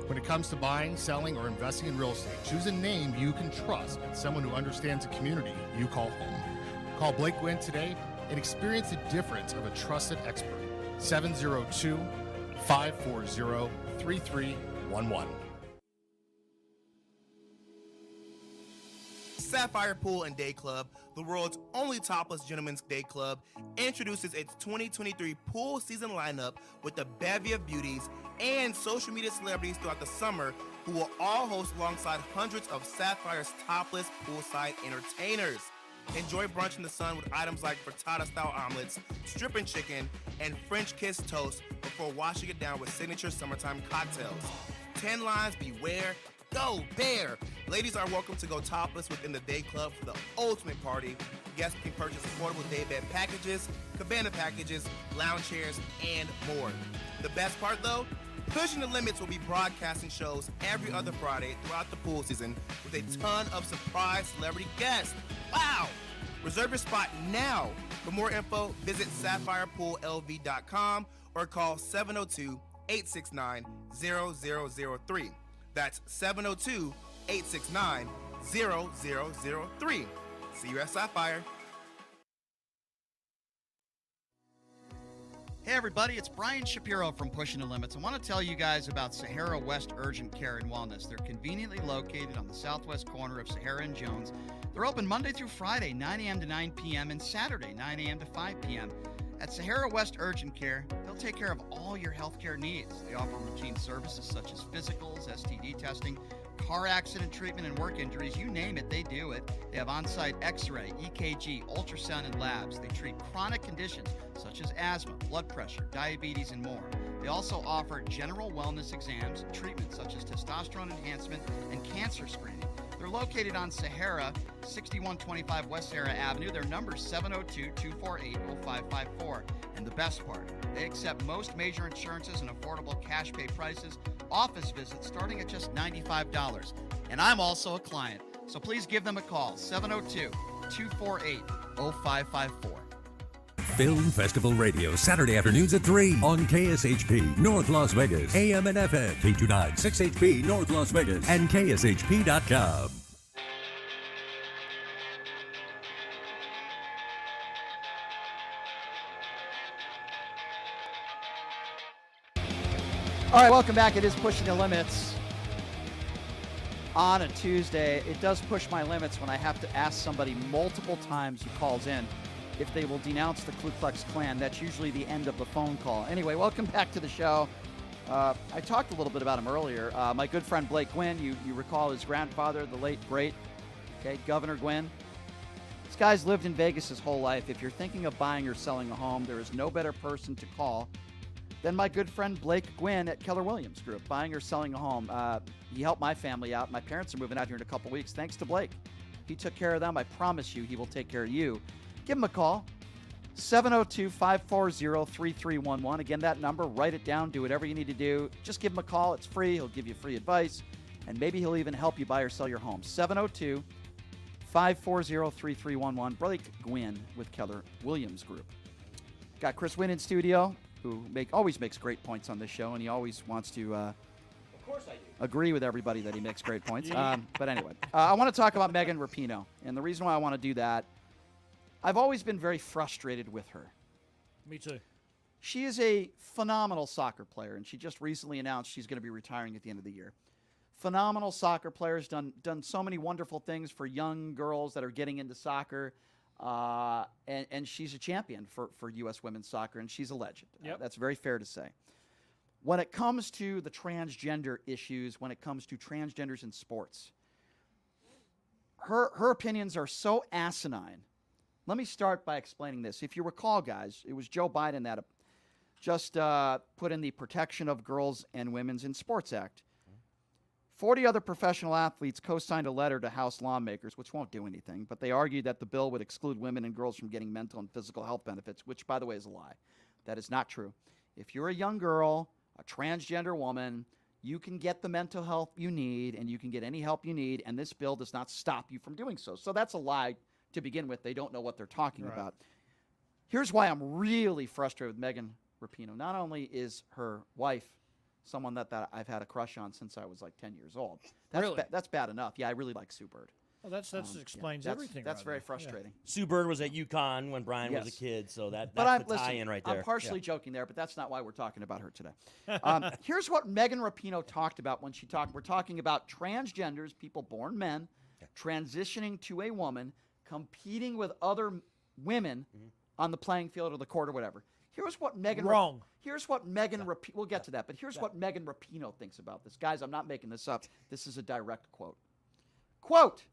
When it comes to buying, selling, or investing in real estate, choose a name you can trust and someone who understands the community you call home. Call Blake Wynn today and experience the difference of a trusted expert. 702-540-3311. Sapphire Pool and Day Club, the world's only topless gentlemen's day club, introduces its 2023 pool season lineup with a bevy of beauties and social media celebrities throughout the summer who will all host alongside hundreds of Sapphire's topless poolside entertainers. Enjoy brunch in the sun with items like frittata-style omelets, stripping chicken, and French kiss toast before washing it down with signature summertime cocktails. 10 lines, beware. Go Bear! Ladies are welcome to go topless within the day club for the ultimate party. Guests can purchase affordable day bed packages, cabana packages, lounge chairs, and more. The best part though? Pushing the Limits will be broadcasting shows every other Friday throughout the pool season with a ton of surprise celebrity guests. Wow! Reserve your spot now. For more info, visit SapphirePoolLV.com or call 702-869-0003. That's 702-869-0003. See you at Sapphire. Hey everybody, it's Brian Shapiro from Pushing the Limits. I want to tell you guys about Sahara West Urgent Care and Wellness. They're conveniently located on the southwest corner of Sahara and Jones. They're open Monday through Friday, 9 a.m. to 9 p.m. and Saturday, 9 a.m. to 5 p.m. At Sahara West Urgent Care, they'll take care of all your healthcare needs. They offer routine services such as physicals, STD testing, car accident treatment, and work injuries. You name it, they do it. They have on-site x-ray, EKG, ultrasound, and labs. They treat chronic conditions such as asthma, blood pressure, diabetes, and more. They also offer general wellness exams, treatments such as testosterone enhancement, and cancer screening. They're located on Sahara, 6125 West Sahara Avenue. Their number is 702-248-0554. And the best part, they accept most major insurances and affordable cash pay prices. Office visits starting at just $95. And I'm also a client, so please give them a call, 702-248-0554. Film Festival Radio, Saturday afternoons at 3 on KSHP, North Las Vegas, AM and FM, K29 6HP, North Las Vegas, and KSHP.com. All right, welcome back. It is Pushing the Limits on a Tuesday. It does push my limits when I have to ask somebody multiple times who calls in if they will denounce the Ku Klux Klan. That's usually the end of the phone call. Anyway, welcome back to the show. I talked a little bit about him earlier. My good friend Blake Gwynn, you recall his grandfather, the late, great, Governor Gwynn. This guy's lived in Vegas his whole life. If you're thinking of buying or selling a home, there is no better person to call than my good friend Blake Gwynn at Keller Williams Group, buying or selling a home. He helped my family out. My parents are moving out here in a couple weeks, thanks to Blake. He took care of them. I promise you he will take care of you. Give him a call, 702-540-3311. Again, that number, write it down, do whatever you need to do. Just give him a call. It's free. He'll give you free advice, and maybe he'll even help you buy or sell your home. 702-540-3311. Blake Gwynn with Keller Williams Group. Got Chris Wynn in studio, who always makes great points on this show, and he always wants to Of course I do. agree with everybody that he makes great points. But anyway, I want to talk about Megan Rapinoe, and the reason why I want to do that, I've always been very frustrated with her. Me too. She is a phenomenal soccer player, and she just recently announced she's going to be retiring at the end of the year. Phenomenal soccer player, has done so many wonderful things for young girls that are getting into soccer. And she's a champion for U.S. women's soccer, and she's a legend. Yep. That's very fair to say. When it comes to the transgender issues, when it comes to transgenders in sports, her opinions are so asinine. Let me start by explaining this. If you recall, guys, it was Joe Biden that just put in the Protection of Girls and Women's in Sports Act. 40 other professional athletes co-signed a letter to House lawmakers, which won't do anything, but they argued that the bill would exclude women and girls from getting mental and physical health benefits, which, by the way, is a lie. That is not true. If you're a young girl, a transgender woman, you can get the mental health you need, and you can get any help you need, and this bill does not stop you from doing so. So that's a lie to begin with. They don't know what they're talking about. Here's why I'm really frustrated with Megan Rapinoe. Not only is her wife someone that I've had a crush on since I was like 10 years old. That's bad enough. Yeah, I really like Sue Bird. Well, that explains everything. That's very frustrating. Yeah. Sue Bird was at UConn when Brian was a kid, so that's the tie-in right there. I'm partially joking there, but that's not why we're talking about her today. Here's what Megan Rapinoe talked about when we're talking about transgenders, people born men, transitioning to a woman, competing with other women on the playing field or the court or whatever. Here's what Megan we'll get to that, but here's what Megan Rapinoe thinks about this. Guys, I'm not making this up. This is a direct quote. Quote,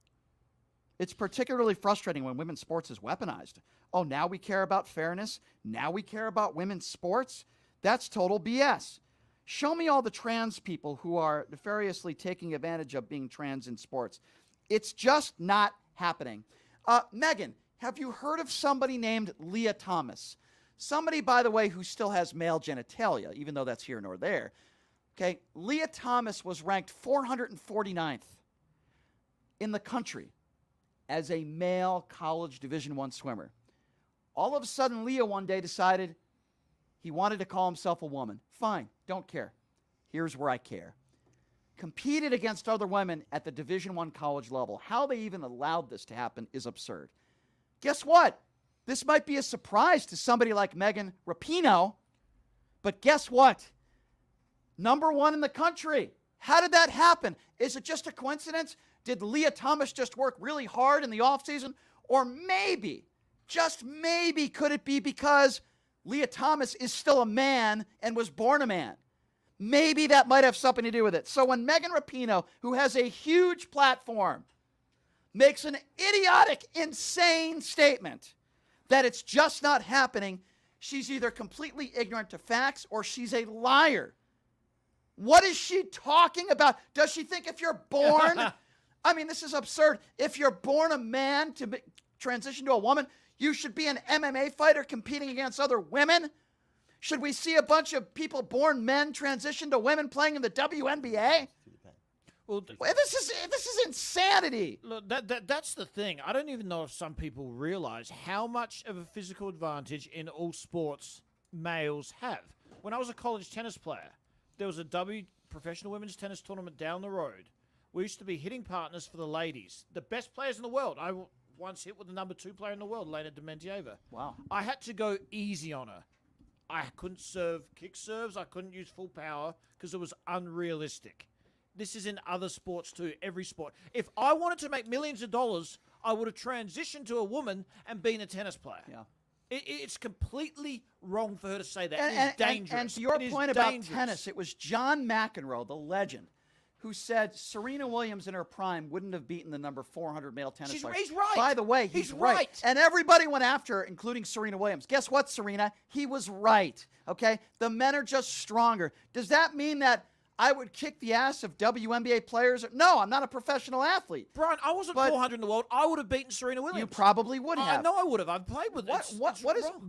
"It's particularly frustrating when women's sports is weaponized. Oh, now we care about fairness? Now we care about women's sports? That's total BS. Show me all the trans people who are nefariously taking advantage of being trans in sports. It's just not happening." Megan, have you heard of somebody named Leah Thomas? Somebody, by the way, who still has male genitalia, even though that's here nor there. Okay, Leah Thomas was ranked 449th in the country as a male college Division I swimmer. All of a sudden, Leah one day decided he wanted to call himself a woman. Fine, don't care. Here's where I care. Competed against other women at the Division I college level. How they even allowed this to happen is absurd. Guess what? This might be a surprise to somebody like Megan Rapinoe, But guess what? Number 1 in the country. How did that happen? Is it just a coincidence? Did Leah Thomas just work really hard in the offseason? Or maybe, just maybe, could it be because Leah Thomas is still a man and was born a man? Maybe that might have something to do with it. So when Megan Rapinoe, who has a huge platform, makes an idiotic, insane statement that it's just not happening, she's either completely ignorant to facts or she's a liar. What is she talking about? Does she think if you're born, I mean, this is absurd. If you're born a man to transition to a woman, you should be an MMA fighter competing against other women? Should we see a bunch of people born men transition to women playing in the WNBA? Well, this is insanity. Look, that's the thing. I don't even know if some people realize how much of a physical advantage in all sports males have. When I was a college tennis player, there was a professional women's tennis tournament down the road. We used to be hitting partners for the ladies, the best players in the world. I once hit with the number 2 player in the world, Lena Dementieva. Wow. I had to go easy on her. I couldn't serve kick serves. I couldn't use full power because it was unrealistic. This is in other sports too, every sport. If I wanted to make millions of dollars, I would have transitioned to a woman and been a tennis player. Yeah. It's completely wrong for her to say that. It is dangerous. And to your It is point about dangerous. tennis, it was John McEnroe, the legend, who said Serena Williams in her prime wouldn't have beaten the number 400 male tennis player. He's right. By the way, he's right. And everybody went after her, including Serena Williams. Guess what, Serena? He was right. Okay? The men are just stronger. Does that mean that I would kick the ass of WNBA players? No, I'm not a professional athlete. Brian, I wasn't 400 in the world. I would have beaten Serena Williams. You probably would have. I know I would have. I've played with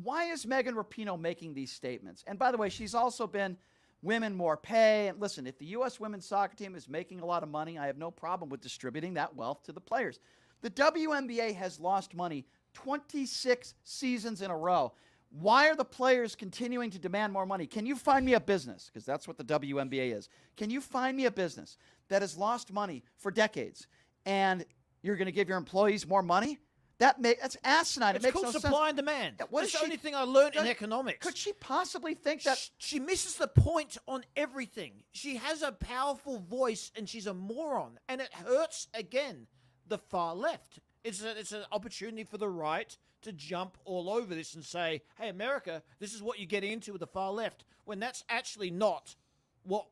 Why is Megan Rapinoe making these statements? And by the way, she's also been women more pay. And listen, if the U.S. women's soccer team is making a lot of money, I have no problem with distributing that wealth to the players. The WNBA has lost money 26 seasons in a row. Why are the players continuing to demand more money? Can you find me a business, because that's what the WNBA is. Can you find me a business that has lost money for decades and you're going to give your employees more money? That's asinine. It's it makes called no supply sense. and demand. What That's is the only thing I learned in economics. Could she possibly think that? She misses the point on everything. She has a powerful voice, and she's a moron. And it hurts, again, the far left. It's an opportunity for the right to jump all over this and say, hey, America, this is what you get into with the far left, when that's actually not what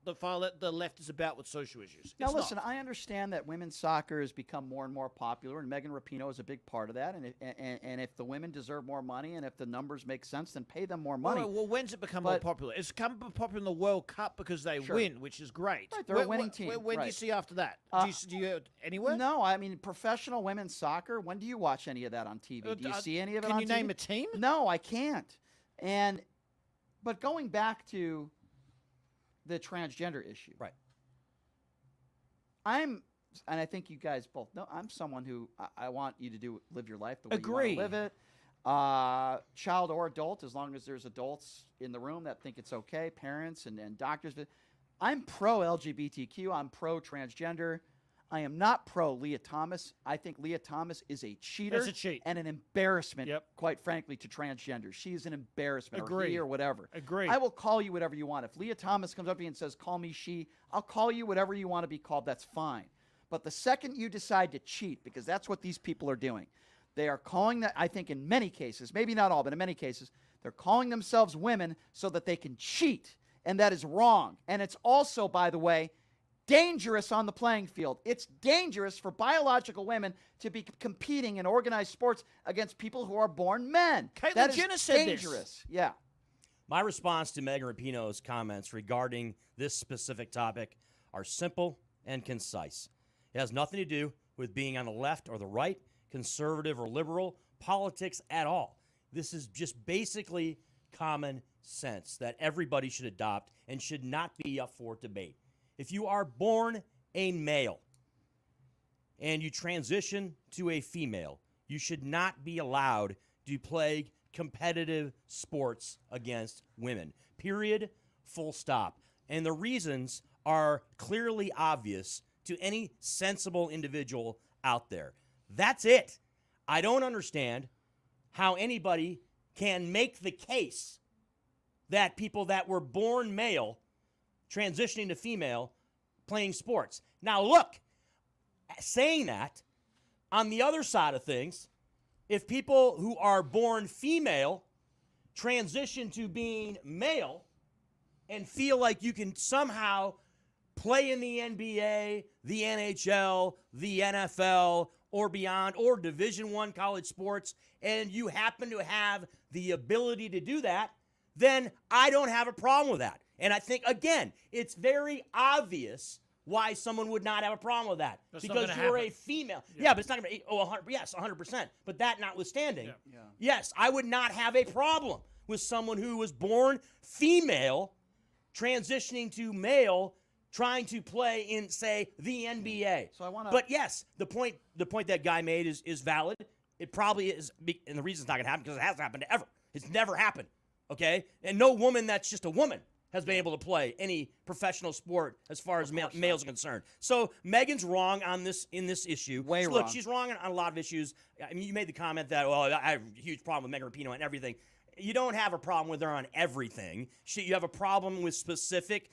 the left is about with social issues. Now, It's listen, not. I understand that women's soccer has become more and more popular, and Megan Rapinoe is a big part of that. And if the women deserve more money and if the numbers make sense, then pay them more money. Well, when's it become more popular? It's become popular in the World Cup because they Sure. win, which is great. Right, they're a winning team. When do you Right. see after that? Do you anywhere? No, I mean, professional women's soccer, when do you watch any of that on TV? Do you see any of it on TV? Can you name a team? No, I can't. But going back to the transgender issue. Right. And I think you guys both know, I'm someone who I want you to live your life the way you want to live it. Child or adult, as long as there's adults in the room that think it's okay, parents and doctors. I'm pro-LGBTQ. I'm pro-transgender. I am not pro-Leah Thomas. I think Leah Thomas is a cheater That's a cheat. and an embarrassment, quite frankly, to transgender. She is an embarrassment, or Agree. he, or whatever. Agree. I will call you whatever you want. If Leah Thomas comes up to you and says, call me she, I'll call you whatever you want to be called. That's fine. But the second you decide to cheat, because that's what these people are doing, they are calling that, I think in many cases, maybe not all, but in many cases, they're calling themselves women so that they can cheat. And that is wrong. And it's also, by the way, dangerous on the playing field. It's dangerous for biological women to be competing in organized sports against people who are born men. Caitlyn Jenner said this. Dangerous. Yeah. My response to Megan Rapinoe's comments regarding this specific topic are simple and concise. It has nothing to do with being on the left or the right, conservative or liberal, politics at all. This is just basically common sense that everybody should adopt and should not be up for debate. If you are born a male and you transition to a female, you should not be allowed to play competitive sports against women. Period. Full stop. And the reasons are clearly obvious to any sensible individual out there. That's it. I don't understand how anybody can make the case that people that were born male, transitioning to female, playing sports. Now, look, saying that, on the other side of things, if people who are born female transition to being male and feel like you can somehow play in the NBA, the NHL, the NFL, or beyond, or Division I college sports, and you happen to have the ability to do that, then I don't have a problem with that. And I think, again, it's very obvious why someone would not have a problem with that. That's not because gonna you're happen. a female. Yeah, but it's not going to be, 100%. But that notwithstanding, yes, I would not have a problem with someone who was born female, transitioning to male, trying to play in, say, the NBA. So I want to. But yes, the point that guy made is valid. It probably is, and the reason it's not going to happen because it hasn't happened ever. It's never happened, okay? And no woman that's just a woman has been able to play any professional sport as far as males are concerned. So Megan's wrong on this in this issue. Wrong. Look, she's wrong on a lot of issues. I mean, you made the comment that, well, I have a huge problem with Megan Rapinoe and everything. You don't have a problem with her on everything. You have a problem with specific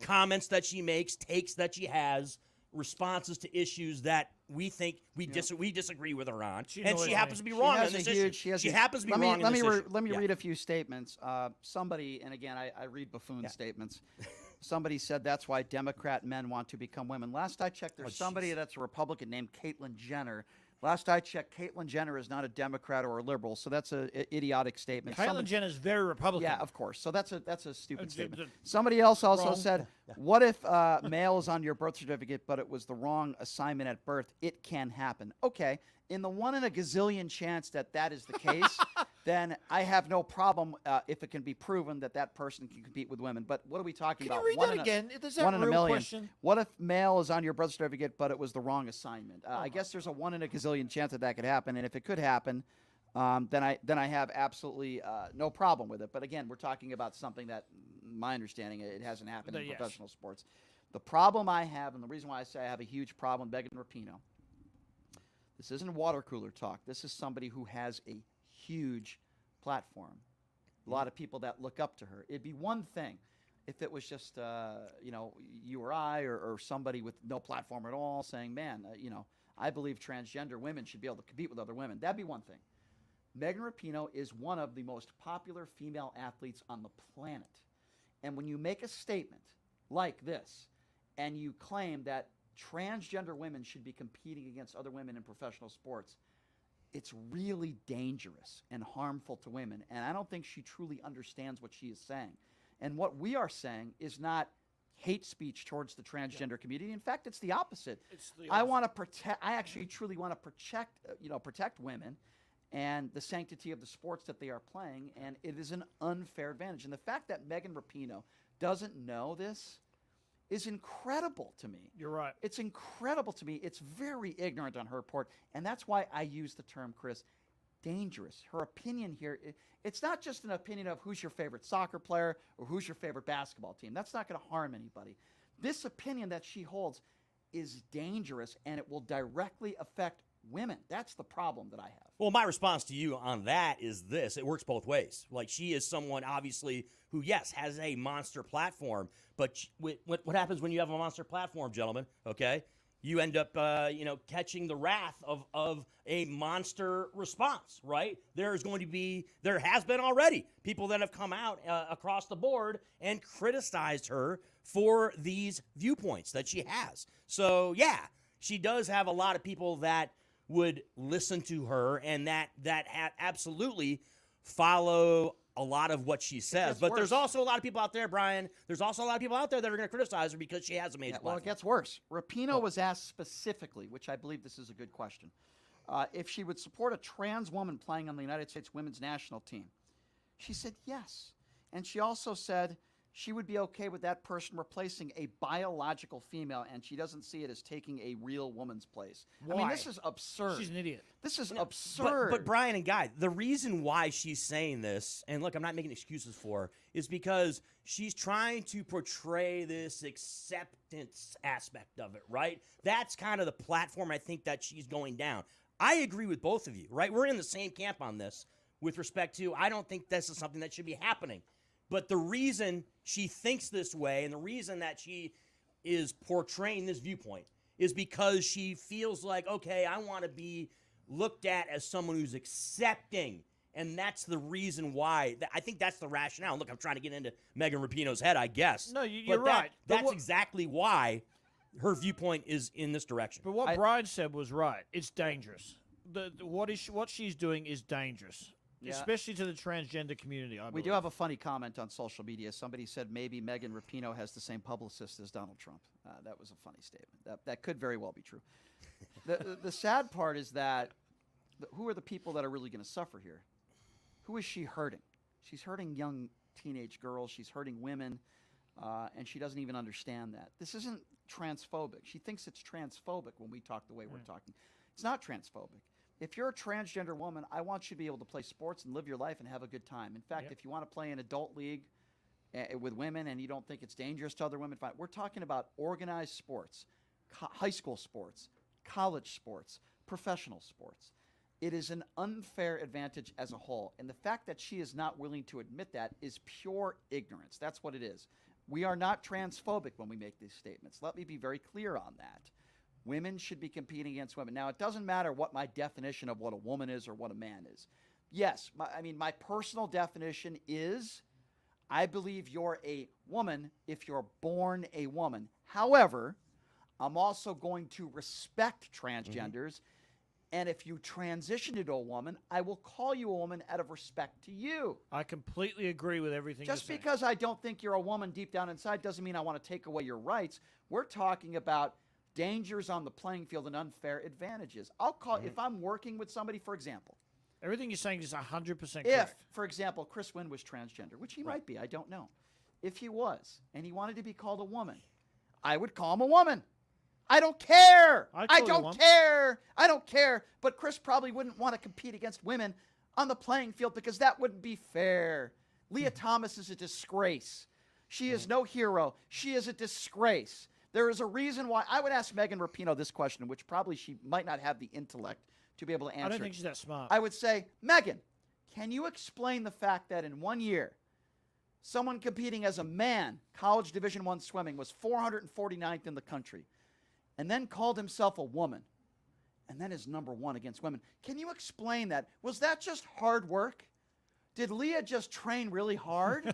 comments that she makes, takes that she has, responses to issues that we think we disagree with her on, and she happens to be wrong on this issue. She happens to be wrong on this issue. Let me read a few statements. Somebody, and again, I read buffoon statements. Somebody said that's why Democrat men want to become women. Last I checked, there's somebody that's a Republican named Caitlyn Jenner. Last I checked, Caitlyn Jenner is not a Democrat or a liberal, so that's an idiotic statement. Caitlyn Jenner is very Republican. Yeah, of course. So that's a stupid statement. Somebody else also said, what if male is on your birth certificate, but it was the wrong assignment at birth? It can happen. Okay, in the 1 in a gazillion chance that is the case, then I have no problem if it can be proven that person can compete with women. But what are we talking about? Can you read that again? Is that 1 in a real million. question? What if male is on your birth certificate, but it was the wrong assignment? I guess there's a 1 in a gazillion chance that could happen, and if it could happen, then I have absolutely no problem with it. But again, we're talking about something that, my understanding, it hasn't happened in professional sports. The problem I have, and the reason why I say I have a huge problem with Megan Rapinoe, this isn't water cooler talk. This is somebody who has a huge platform. A lot of people that look up to her. It'd be one thing if it was just, you or I or somebody with no platform at all saying, man, I believe transgender women should be able to compete with other women. That'd be one thing. Megan Rapinoe is one of the most popular female athletes on the planet. And when you make a statement like this and you claim that transgender women should be competing against other women in professional sports, it's really dangerous and harmful to women. And I don't think she truly understands what she is saying. And what we are saying is not hate speech towards the transgender community. In fact, it's the opposite. I want to protect. I actually truly want to protect women and the sanctity of the sports that they are playing. And it is an unfair advantage. And the fact that Megan Rapinoe doesn't know this is incredible to me. You're right. It's incredible to me. It's very ignorant on her part. And that's why I use the term, Chris, dangerous. Her opinion here, it's not just an opinion of who's your favorite soccer player or who's your favorite basketball team. That's not going to harm anybody. This opinion that she holds is dangerous, and it will directly affect women. That's the problem that I have. Well, my response to you on that is this. It works both ways. Like, she is someone, obviously, who, yes, has a monster platform. But what happens when you have a monster platform, gentlemen, okay? You end up, catching the wrath of a monster response, right? There has been already people that have come out across the board and criticized her for these viewpoints that she has. So, yeah, she does have a lot of people that would listen to her and that absolutely follow a lot of what she says. But there's also a lot of people out there, Brian, there's also a lot of people out there that are going to criticize her because she has a major platform. Well, it gets worse. Rapinoe was asked specifically, which I believe this is a good question, if she would support a trans woman playing on the United States women's national team. She said yes. And she also said she would be okay with that person replacing a biological female, and she doesn't see it as taking a real woman's place. Why? I mean, this is absurd. She's an idiot. This is absurd. But Brian and Guy, the reason why she's saying this, and look, I'm not making excuses for her, is because she's trying to portray this acceptance aspect of it, right? That's kind of the platform I think that she's going down. I agree with both of you, right? We're in the same camp on this with respect to, I don't think this is something that should be happening But the reason she thinks this way and the reason that she is portraying this viewpoint is because she feels like, okay, I want to be looked at as someone who's accepting. And that's the reason why. I think that's the rationale. Look, I'm trying to get into Megan Rapinoe's head, I guess. No, you're But right. That's exactly why her viewpoint is in this direction. But what Brian said was right. It's dangerous. What she's doing is dangerous, especially to the transgender community. I We believe. do have a funny comment on social media. Somebody said maybe Megan Rapinoe has the same publicist as Donald Trump. That was a funny statement. That could very well be true. The sad part is that who are the people that are really going to suffer here? Who is she hurting? She's hurting young teenage girls. She's hurting women, and she doesn't even understand that. This isn't transphobic. She thinks it's transphobic when we talk the way we're talking. It's not transphobic. If you're a transgender woman, I want you to be able to play sports and live your life and have a good time. In fact, if you want to play an adult league with women and you don't think it's dangerous to other women, fine. We're talking about organized sports, high school sports, college sports, professional sports. It is an unfair advantage as a whole. And the fact that she is not willing to admit that is pure ignorance. That's what it is. We are not transphobic when we make these statements. Let me be very clear on that. Women should be competing against women. Now, it doesn't matter what my definition of what a woman is or what a man is. Yes, my personal definition is I believe you're a woman if you're born a woman. However, I'm also going to respect transgenders. And if you transition into a woman, I will call you a woman out of respect to you. I completely agree with everything Just you're saying. because I don't think you're a woman deep down inside doesn't mean I want to take away your rights. We're talking about dangers on the playing field and unfair advantages. I'll call if I'm working with somebody, for example. Everything you're saying is 100% correct. If, for example, Chris Wynn was transgender, which he might be, I don't know. If he was, and he wanted to be called a woman, I would call him a woman. I don't care. I don't care. I don't care. But Chris probably wouldn't want to compete against women on the playing field because that wouldn't be fair. Leah Thomas is a disgrace. She is no hero. She is a disgrace. There is a reason why I would ask Megan Rapinoe this question, which probably she might not have the intellect to be able to answer. I don't think she's that smart. I would say, Megan, can you explain the fact that in 1 year, someone competing as a man, college Division I swimming, was 449th in the country, and then called himself a woman, and then is number one against women? Can you explain that? Was that just hard work? Did Leah just train really hard?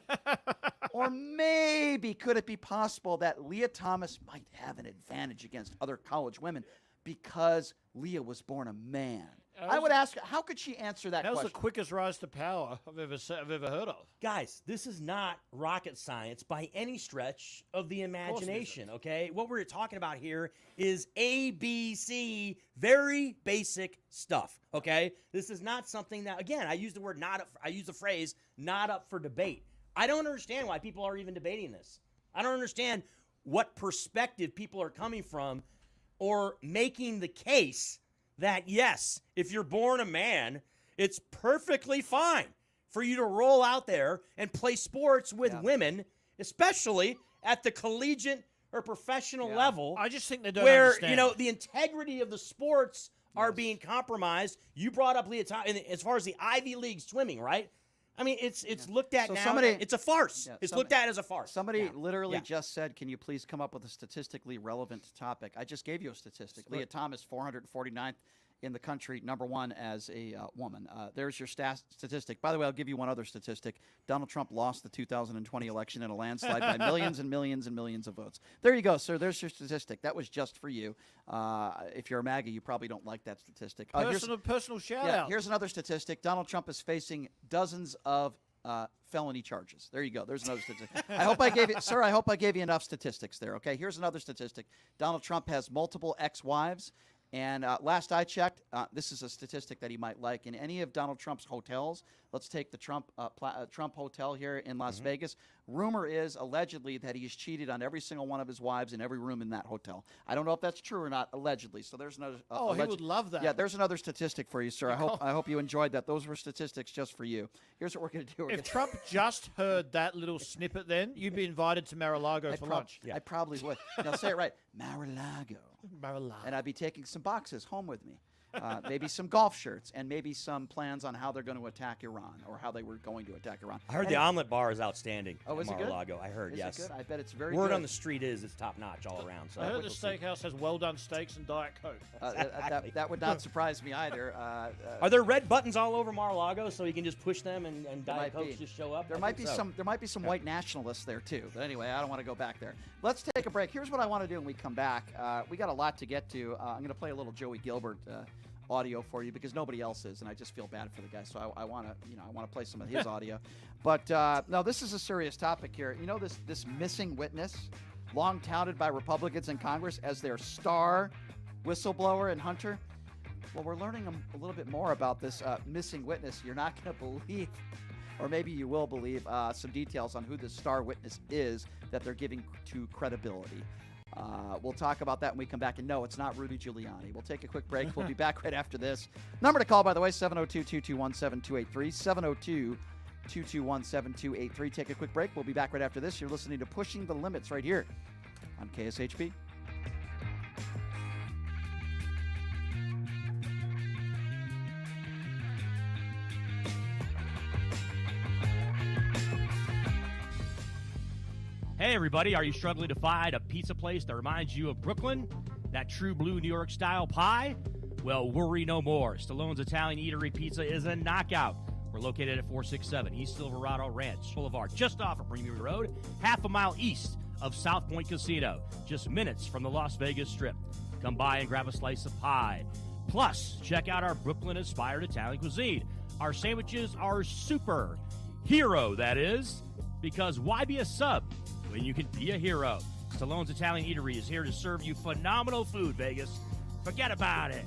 Or maybe could it be possible that Leah Thomas might have an advantage against other college women because Leah was born a man? I would ask, how could she answer that question? That was the quickest rise to power I've ever heard of. Guys, this is not rocket science by any stretch of the imagination, okay? What we're talking about here is ABC, very basic stuff, okay? This is not something that, again, I use the phrase not up for debate. I don't understand why people are even debating this. I don't understand what perspective people are coming from or making the case that, yes, if you're born a man, it's perfectly fine for you to roll out there and play sports with women, especially at the collegiate or professional level. I just think they don't where, understand. the integrity of the sports are being compromised. You brought up Leah Thomas, as far as the Ivy League swimming, right? I mean, it's looked at now. It's a farce. It's looked at as a farce. Somebody literally just said, can you please come up with a statistically relevant topic? I just gave you a statistic. Leah Thomas, 449th in the country, number one as a woman. There's your statistic. By the way, I'll give you one other statistic. Donald Trump lost the 2020 election in a landslide by millions and millions and millions of votes. There you go, sir. There's your statistic. That was just for you. If you're a MAGA, you probably don't like that statistic. Personal shout-out. Here's another statistic. Donald Trump is facing dozens of felony charges. There you go. There's another statistic. I hope I gave you enough statistics there, okay? Here's another statistic. Donald Trump has multiple ex-wives. And last I checked, this is a statistic that he might like. In any of Donald Trump's hotels, let's take the Trump Hotel here in Las Vegas. Rumor is, allegedly, that he's cheated on every single one of his wives in every room in that hotel. I don't know if that's true or not, allegedly. So there's another. He would love that. Yeah, there's another statistic for you, sir. I hope you enjoyed that. Those were statistics just for you. Here's what we're going to do. If Trump just heard that little snippet, then you'd be invited to Mar-a-Lago for lunch. I probably would. Now say it right, Mar-a-Lago. Mar-a-Lago. And I'd be taking some boxes home with me. maybe some golf shirts, and maybe some plans on how they're going to attack Iran or how they were going to attack Iran. I heard the omelet bar is outstanding. Oh, is at it good? Mar-a-Lago. I heard, Is yes. it good? I bet it's very Word good. on the street is it's top notch all around. So I heard the steakhouse has well-done steaks and Diet Coke. That would not surprise me either. Are there red buttons all over Mar-a-Lago so you can just push them and Diet might Cokes be. just show up? There I might think be so. some. There might be some white nationalists there too. But anyway, I don't want to go back there. Let's take a break. Here's what I want to do when we come back. We got a lot to get to. I'm going to play a little Joey Gilbert audio for you because nobody else is, and I just feel bad for the guy. So I want to play some of his audio. But no, this is a serious topic here. You know, this missing witness, long touted by Republicans in Congress as their star whistleblower and hunter. Well, we're learning a little bit more about this missing witness. You're not going to believe, or maybe you will believe, some details on who this star witness is that they're giving to credibility. We'll talk about that when we come back. And no, it's not Rudy Giuliani. We'll take a quick break. We'll be back right after this. Number to call, by the way, 702-221-7283, 702-221-7283. Take a quick break. We'll be back right after this. You're listening to Pushing the Limits right here on KSHP. Hey everybody, are you struggling to find a pizza place that reminds you of Brooklyn? That true blue New York style pie? Well, worry no more. Stallone's Italian Eatery Pizza is a knockout. We're located at 467 East Silverado Ranch Boulevard, just off of Premier Road, half a mile east of South Point Casino, just minutes from the Las Vegas Strip. Come by and grab a slice of pie. Plus, check out our Brooklyn-inspired Italian cuisine. Our sandwiches are super. Hero, that is. Because why be a sub when you can be a hero? Stallone's Italian Eatery is here to serve you phenomenal food, Vegas. Forget about it.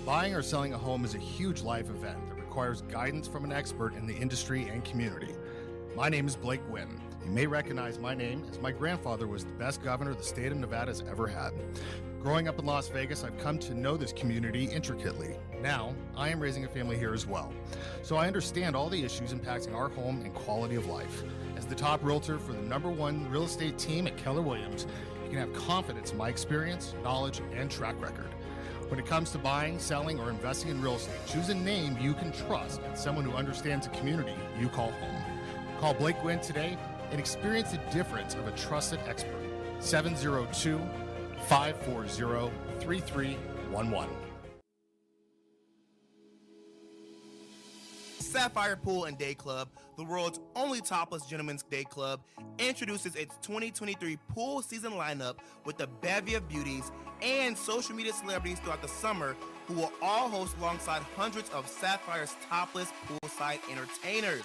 Buying or selling a home is a huge life event that requires guidance from an expert in the industry and community. My name is Blake Wynn. You may recognize my name as my grandfather was the best governor the state of Nevada has ever had. Growing up in Las Vegas, I've come to know this community intricately. Now, I am raising a family here as well. So I understand all the issues impacting our home and quality of life. As the top realtor for the #1 real estate team at Keller Williams, you can have confidence in my experience, knowledge, and track record. When it comes to buying, selling, or investing in real estate, choose a name you can trust and someone who understands the community you call home. Call Blake Wynn today and experience the difference of a trusted expert. 702-540-3311. Sapphire Pool and Day Club, the world's only topless gentlemen's day club, introduces its 2023 pool season lineup with a bevy of beauties and social media celebrities throughout the summer who will all host alongside hundreds of Sapphire's topless poolside entertainers.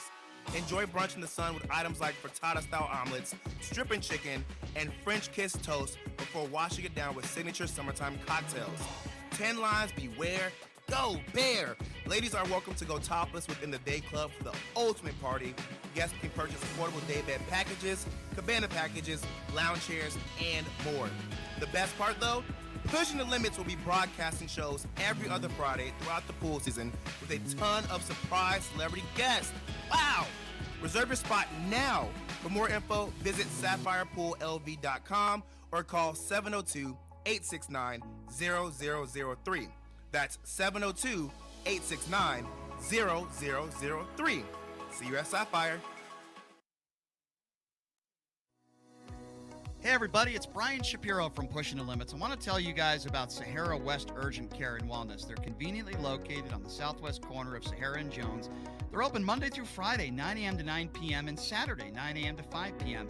Enjoy brunch in the sun with items like frittata-style omelets, stripping chicken, and French kiss toast before washing it down with signature summertime cocktails. 10 lines, beware. Go Bear! Ladies are welcome to go topless within the day club for the ultimate party. Guests can purchase affordable day bed packages, cabana packages, lounge chairs, and more. The best part though? Pushing the Limits will be broadcasting shows every other Friday throughout the pool season with a ton of surprise celebrity guests. Wow! Reserve your spot now. For more info, visit sapphirepoolLV.com or call 702-869-0003. That's 702-869-0003. See you at Sapphire. Hey everybody, it's Brian Shapiro from Pushing the Limits. I want to tell you guys about Sahara West Urgent Care and Wellness. They're conveniently located on the southwest corner of Sahara and Jones. They're open Monday through Friday, 9 a.m. to 9 p.m. and Saturday, 9 a.m. to 5 p.m.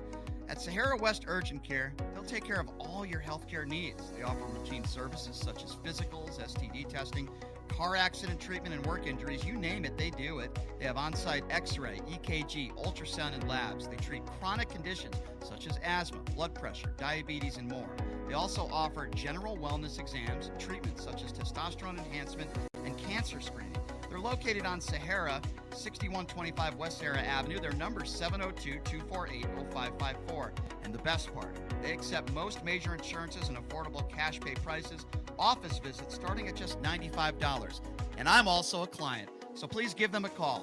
At Sahara West Urgent Care, they'll take care of all your healthcare needs. They offer routine services such as physicals, STD testing, car accident treatment, and work injuries. You name it, they do it. They have on-site x-ray, EKG, ultrasound, and labs. They treat chronic conditions such as asthma, blood pressure, diabetes, and more. They also offer general wellness exams, treatments such as testosterone enhancement, and cancer screening. They're located on Sahara, 6125 West Sahara Avenue. Their number is 702-248-0554. And the best part, they accept most major insurances and affordable cash pay prices, office visits starting at just $95. And I'm also a client, so please give them a call,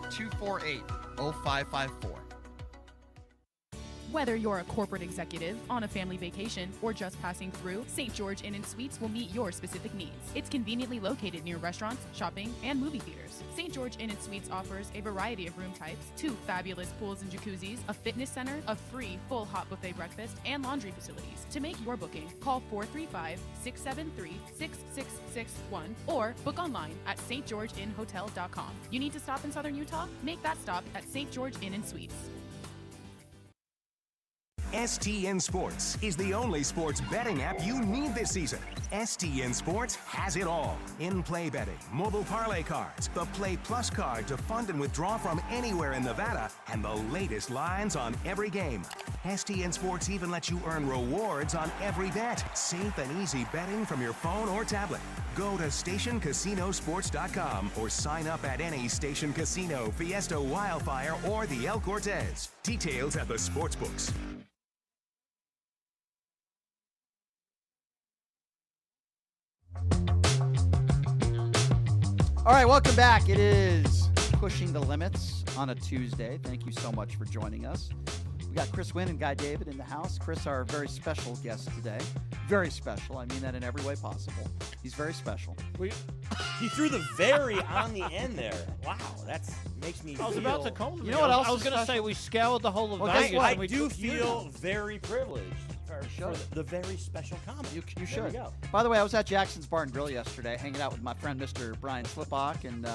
888-248-0554. Whether you're a corporate executive, on a family vacation, or just passing through, St. George Inn & Suites will meet your specific needs. It's conveniently located near restaurants, shopping, and movie theaters. St. George Inn & Suites offers a variety of room types, 2 fabulous pools and jacuzzis, a fitness center, a free full hot buffet breakfast, and laundry facilities. To make your booking, call 435-673-6661 or book online at stgeorgeinnhotel.com. You need to stop in Southern Utah? Make that stop at St. George Inn & Suites. STN Sports is the only sports betting app you need this season. STN Sports has it all. In-play betting, mobile parlay cards, the Play Plus card to fund and withdraw from anywhere in Nevada, and the latest lines on every game. STN Sports even lets you earn rewards on every bet. Safe and easy betting from your phone or tablet. Go to stationcasinosports.com or sign up at any Station Casino, Fiesta Wildfire, or the El Cortez. Details at the sportsbooks. All right, welcome back. It is Pushing the Limits on a Tuesday. Thank you so much for joining us. We got Chris Wynn and Guy David in the house. Chris, our very special guest today. Very special. I mean that in every way possible. He's very special. He threw the very on the end there. Wow, that makes me I was about to compliment You know what else I was is going to say special? we scoured the whole of Well, guess Vegas. what? and we I do took you feel down. very privileged for the very special comment. You There should. we go. By the way, I was at Jackson's Bar and Grill yesterday, hanging out with my friend Mr. Brian Slipach, and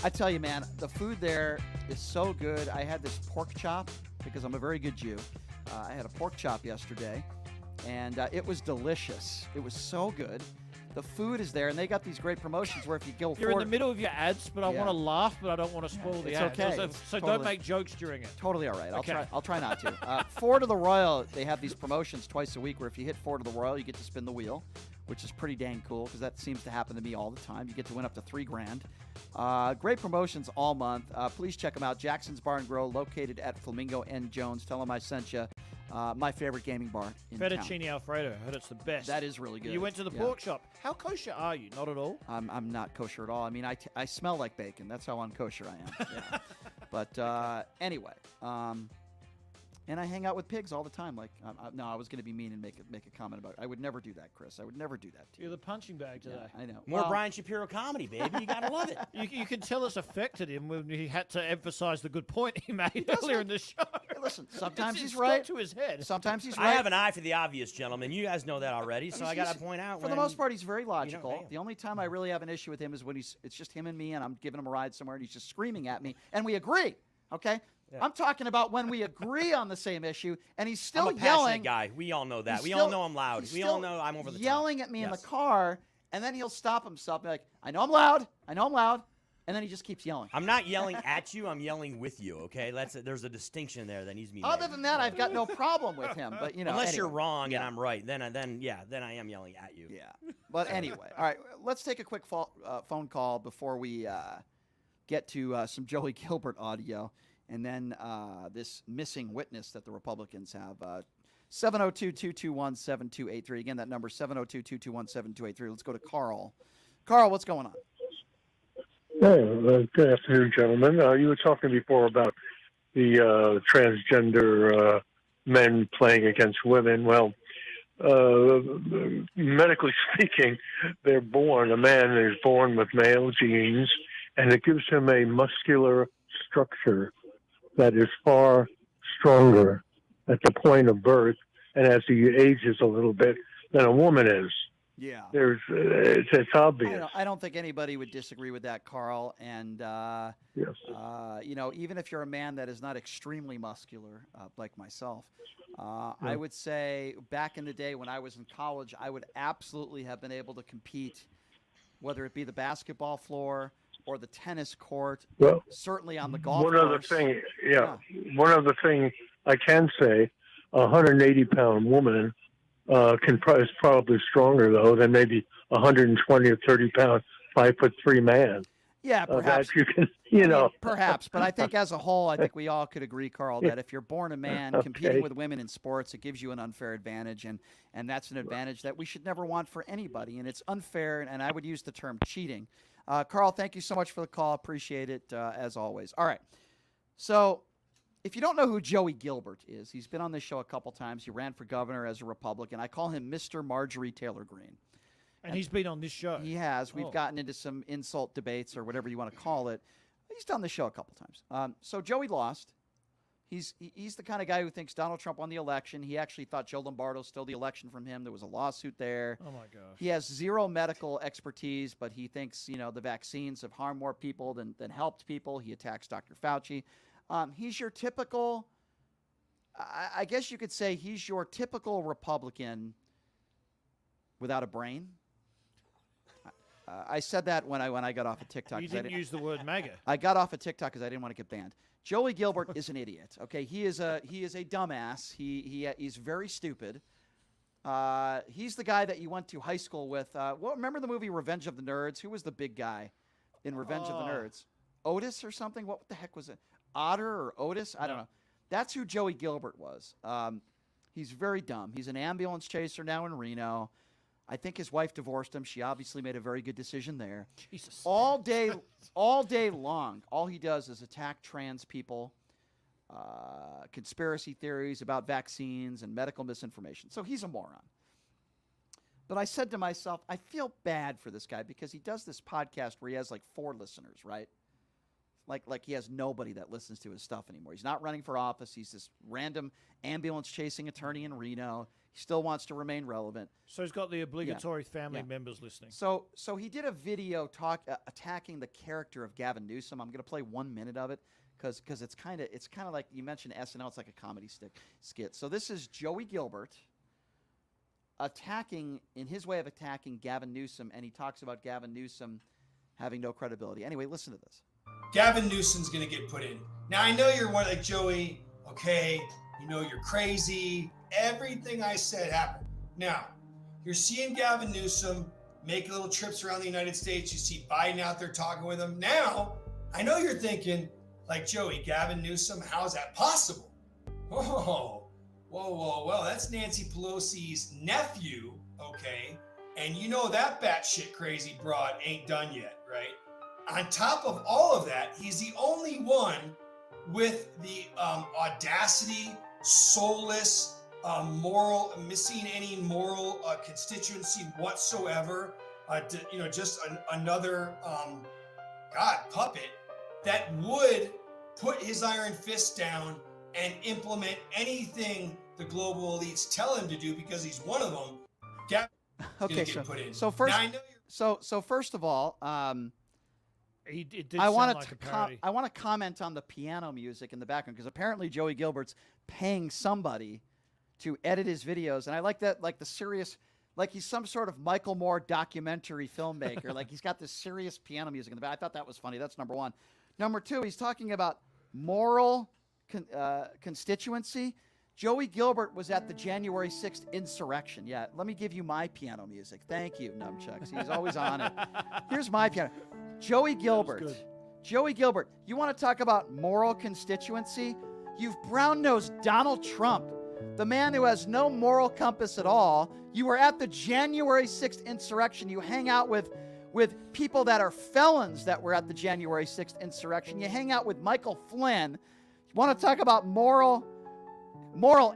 I tell you, man, the food there is so good. I had this pork chop because I'm a very good Jew. I had a pork chop yesterday, and it was delicious. It was so good. The food is there, and they got these great promotions where if you go You're in the middle of your ads, but I Yeah. want to laugh, but I don't want to spoil the It's ads. okay. So, It's so totally- don't make jokes during it. Totally all right. Okay. I'll try not to. Four to the Royal, they have these promotions twice a week where if you hit four to the Royal, you get to spin the wheel, which is pretty dang cool because that seems to happen to me all the time. You get to win up to $3,000. Great promotions all month. Please check them out. Jackson's Bar and Grill, located at Flamingo and Jones. Tell them I sent you. My favorite gaming bar in town. Fettuccine Alfredo. I heard it's the best. That is really good. You went to the Yeah. pork shop. How kosher are you? Not at all? I'm not kosher at all. I mean, I smell like bacon. That's how unkosher I am. Yeah. But anyway, and I hang out with pigs all the time. Like, no, I was going to be mean and make a comment about it. I would never do that, Chris. I would never do that to you. You're the punching bag today. Yeah, I know. More Well, Brian Shapiro comedy, baby. You gotta love it. You can tell it's affected him when he had to emphasize the good point he made earlier in the show. Hey, listen, sometimes It's he's stuck right. to his head. Sometimes he's I right. have an eye for the obvious, gentlemen. You guys know that already, so I gotta He's- point out. For the when- most part, he's very logical. hey. The only time I really have an issue with him is when it's just him and me, and I'm giving him a ride somewhere, and he's just screaming at me, and we agree. Okay. Yeah. I'm talking about when we agree on the same issue, and he's still I'm a passionate yelling. guy. We all know that. He's We still- all know I'm loud. he's We all still know I'm over the top. yelling at me in Yes. the car, and then he'll stop himself and be like, I know I'm loud. I know I'm loud. And then he just keeps yelling. I'm not yelling at you. I'm yelling with you. Okay, there's a distinction there that needs to be Other made. than that, I've got no problem with him. But, unless you're anyway. wrong Yeah. and I'm right, then I am yelling at you. Yeah. But anyway, all right, let's take a quick phone call before we get to some Joey Gilbert audio and then this missing witness that the Republicans have. 702-221-7283. Again, that number 702-221-7283. Let's go to Carl. Carl, what's going on? Hey, good afternoon, gentlemen. You were talking before about the transgender men playing against women. Well, medically speaking, a man is born with male genes, and it gives him a muscular structure that is far stronger at the point of birth and as he ages a little bit than a woman is. Yeah. It's obvious. I don't think anybody would disagree with that, Carl. And, Yes. even if you're a man that is not extremely muscular, like myself, I would say back in the day when I was in college, I would absolutely have been able to compete, whether it be the basketball floor or the tennis court, Well, certainly on the golf One course. other thing, one other thing I can say, a 180-pound woman is probably stronger, though, than maybe 120 or 30-pound, 5'3" man. Yeah, perhaps. That you can, I mean, perhaps, but I think as a whole, I think we all could agree, Carl, that if you're born a man competing Okay. with women in sports, it gives you an unfair advantage, and that's an advantage that we should never want for anybody, and it's unfair, and I would use the term cheating. Carl, thank you so much for the call. Appreciate it, as always. All right. So if you don't know who Joey Gilbert is, he's been on this show a couple times. He ran for governor as a Republican. I call him Mr. Marjorie Taylor Greene. And he's been on this show. He has. We've gotten into some insult debates or whatever you want to call it. He's done the show a couple times. So Joey lost. He's the kind of guy who thinks Donald Trump won the election. He actually thought Joe Lombardo stole the election from him. There was a lawsuit there. Oh, my gosh. He has zero medical expertise, but he thinks, the vaccines have harmed more people than helped people. He attacks Dr. Fauci. He's your typical, I guess you could say he's your typical Republican without a brain. I said that when I got off of TikTok. You didn't use the word MAGA. I got off of TikTok because I didn't want to get banned. Joey Gilbert is an idiot. Okay, he is a dumbass. He's very stupid. He's the guy that you went to high school with. Remember the movie Revenge of the Nerds? Who was the big guy in Revenge of the Nerds? Otis or something? What the heck was it? Otter or Otis? I don't know. That's who Joey Gilbert was. He's very dumb. He's an ambulance chaser now in Reno. I think his wife divorced him. She obviously made a very good decision there. Jesus. All day long, all he does is attack trans people, conspiracy theories about vaccines and medical misinformation. So he's a moron. But I said to myself, I feel bad for this guy because he does this podcast where he has like 4 listeners, right? Like he has nobody that listens to his stuff anymore. He's not running for office. He's this random ambulance chasing attorney in Reno. He still wants to remain relevant. So he's got the obligatory family members listening. So he did a video attacking the character of Gavin Newsom. I'm going to play 1 minute of it because it's kind of like you mentioned SNL. It's like a comedy skit. So this is Joey Gilbert in his way of attacking Gavin Newsom, and he talks about Gavin Newsom having no credibility. Anyway, listen to this. Gavin Newsom's going to get put in. Now, I know you're one like Joey, okay, you're crazy. Everything I said happened. Now, you're seeing Gavin Newsom make little trips around the United States. You see Biden out there talking with him. Now, I know you're thinking, like Joey, Gavin Newsom, how's that possible? Whoa, well, that's Nancy Pelosi's nephew, okay? And that batshit crazy broad ain't done yet, right? On top of all of that, he's the only one with the audacity, soulless, missing any moral constituency whatsoever. Just another puppet that would put his iron fist down and implement anything the global elites tell him to do because he's one of them. Okay, so first of all, It did sound like a parody. I want to comment on the piano music in the background because apparently Joey Gilbert's paying somebody to edit his videos, and I like that, like the serious, like he's some sort of Michael Moore documentary filmmaker. Like he's got this serious piano music in the back. I thought that was funny. That's number one. Number two, he's talking about moral constituency. Joey Gilbert was at the January 6th insurrection. Yeah, let me give you my piano music. Thank you, Nunchucks. He's always on it. Here's my piano. Joey Gilbert. Joey Gilbert, you want to talk about moral constituency? You've brown-nosed Donald Trump, the man who has no moral compass at all. You were at the January 6th insurrection. You hang out with people that are felons that were at the January 6th insurrection. You hang out with Michael Flynn. You want to talk about moral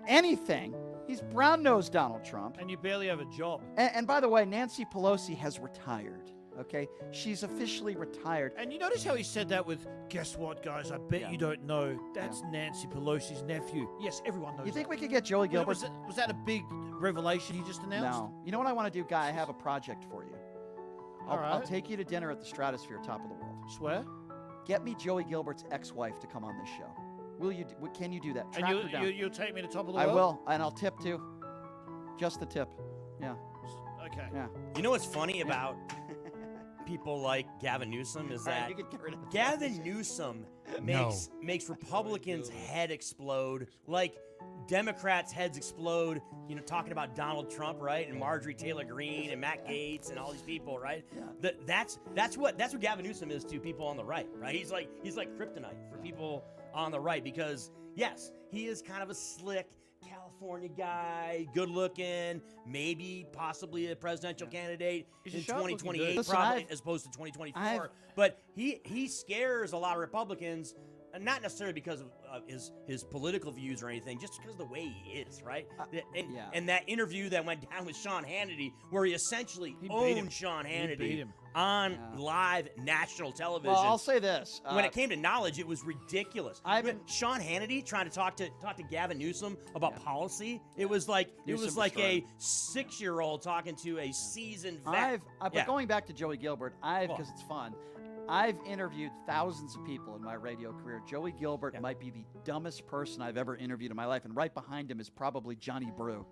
anything? He's brown-nosed Donald Trump. And you barely have a job. And by the way, Nancy Pelosi has retired. Okay, she's officially retired. And you notice how he said that with, guess what, guys? I bet you don't know. That's Nancy Pelosi's nephew. Yes, everyone knows. You think we could get Joey Gilbert? Was that a big revelation you just announced? No. You know what I want to do, Guy? I have a project for you. All right. I'll take you to dinner at the Stratosphere, top of the world. Swear? Get me Joey Gilbert's ex-wife to come on this show. Will you? Can you do that? Track her down. And you'll take me to top of the I world? will, and I'll tip too. Just the tip. Yeah. Okay. Yeah. You know what's funny about people like Gavin Newsom is that Gavin Newsom makes Republicans' head explode, like Democrats' heads explode, talking about Donald Trump, right? And Marjorie Taylor Greene and Matt Gaetz and all these people, right? Yeah. That's what Gavin Newsom is to people on the right, right? He's like kryptonite for people on the right because yes, he is kind of a slick, California guy, good looking, maybe possibly a presidential candidate in He's sharp looking dude. 2028, Listen, probably as opposed to 2024. But he scares a lot of Republicans. And not necessarily because of his political views or anything, just because of the way he is, right? And that interview that went down with Sean Hannity, where he essentially owned Sean Hannity on live national television. Well, I'll say this: when it came to knowledge, it was ridiculous. Sean Hannity trying to talk to Gavin Newsom about policy. It was like a 6-year-old talking to a seasoned vet. But going back to Joey Gilbert, because it's fun. I've interviewed thousands of people in my radio career. Joey Gilbert might be the dumbest person I've ever interviewed in my life, and right behind him is probably Johnny Brew.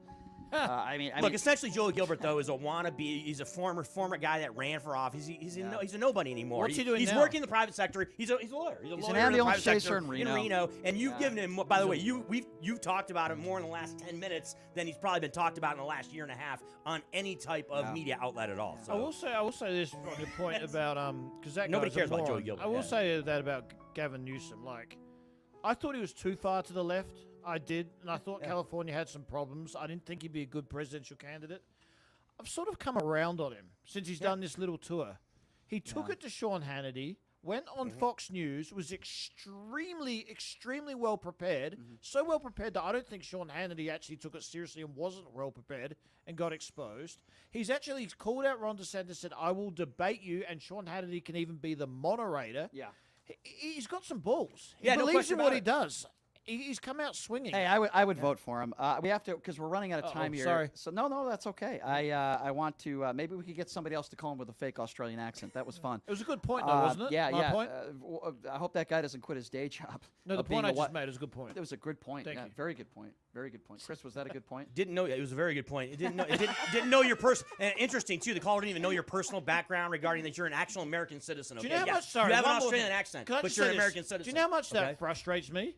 Look, essentially, Joey Gilbert though is a wannabe. He's a former guy that ran for office. He's a nobody anymore. What's he doing He's now? working in the private sector. He's a lawyer. He's an lawyer in the ambulance private sector chaser in Reno. And you've given him. By the way, you've talked about him more in the last 10 minutes than he's probably been talked about in the last year and a half on any type of media outlet at all. So. I will say this on your point about because that Nobody guy's a cares about moron. Joey Gilbert. I will say that about Gavin Newsom. Like, I thought he was too far to the left. I did, and I thought California had some problems. I didn't think he'd be a good presidential candidate. I've sort of come around on him since he's done this little tour. He took it to Sean Hannity, went on Fox News, was extremely well prepared. So well prepared that I don't think Sean Hannity actually took it seriously and wasn't well prepared and got exposed. He's called out Ron DeSantis, said, I will debate you, and Sean Hannity can even be the moderator. Yeah. He's got some balls. He no believes question in what about he it. does. He's come out swinging. Hey, I would vote for him. We have to, because we're running out of time here. Sorry. So no, that's okay. I want to. Maybe we could get somebody else to call him with a fake Australian accent. That was fun. It was a good point, though, wasn't it? Yeah, My point? I hope that guy doesn't quit his day job. No, the point I just made is a good point. It was a good point. Thank you. Very good point. Very good point. Chris, was that a good point? Didn't know it was a very good point. It didn't know your person. And interesting too. The caller didn't even know your personal background regarding that you're an actual American citizen. Okay? Do you know how much? Sorry, you have an one more Australian thing. accent, Can I but just you're say an this? American citizen. Do you know how much that frustrates me?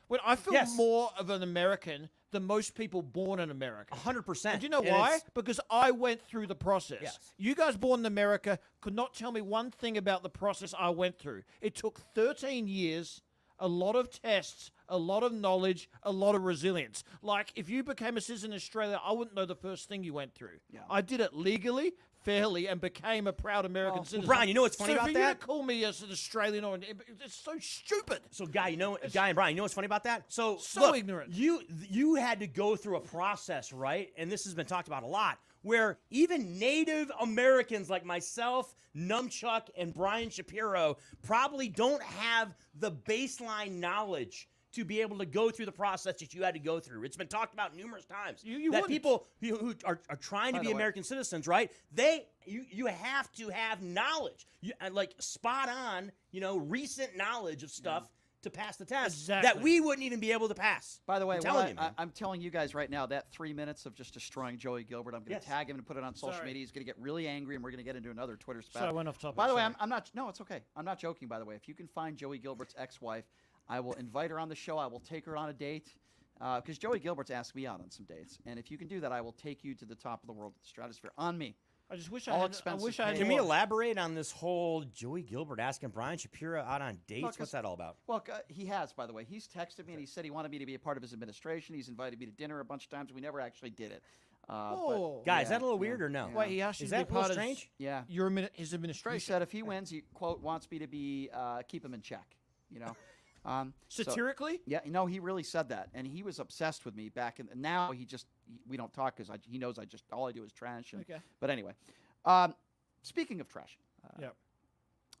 When I feel more of an American than most people born in America. 100%. And do you know why? Because I went through the process. Yes. You guys born in America could not tell me one thing about the process I went through. It took 13 years, a lot of tests, a lot of knowledge, a lot of resilience. Like, if you became a citizen in Australia, I wouldn't know the first thing you went through. Yeah. I did it legally, fairly, and became a proud American citizen. Well, Brian, you know what's funny about for that? you to call me as an Australian, it's so stupid. So, Guy and Brian, you know what's funny about that? So look, ignorant. You had to go through a process, right? And this has been talked about a lot, where even Native Americans like myself, Numchuck, and Brian Shapiro probably don't have the baseline knowledge to be able to go through the process that you had to go through. It's been talked about numerous times. That people who are trying to be American citizens, right? You have to have knowledge, like spot on, recent knowledge of stuff to pass the test that we wouldn't even be able to pass. By the way, I'm telling you guys right now, that 3 minutes of just destroying Joey Gilbert, I'm going to tag him and put it on social media. He's going to get really angry, and we're going to get into another Twitter spat. So I went off topic. By the way, I'm not. No, it's okay. I'm not joking. By the way, if you can find Joey Gilbert's ex-wife, I will invite her on the show. I will take her on a date because Joey Gilbert's asked me out on some dates, and if you can do that, I will take you to the top of the world, the stratosphere, on me. I just wish All I expenses had. paid. Can we elaborate on this whole Joey Gilbert asking Brian Shapiro out on dates? What's that all about? Well, he has, by the way. He's texted me, and he said he wanted me to be a part of his administration. He's invited me to dinner a bunch of times. We never actually did it. Guys, is that a little weird or no? Wait, he asked you is to that be a little part of strange? his administration. He said if he wins, he, quote, wants me to be keep him in check, Satirically? So, he really said that, and he was obsessed with me back in. Now we don't talk because he knows all I do is trash. Okay. But anyway, speaking of trashing,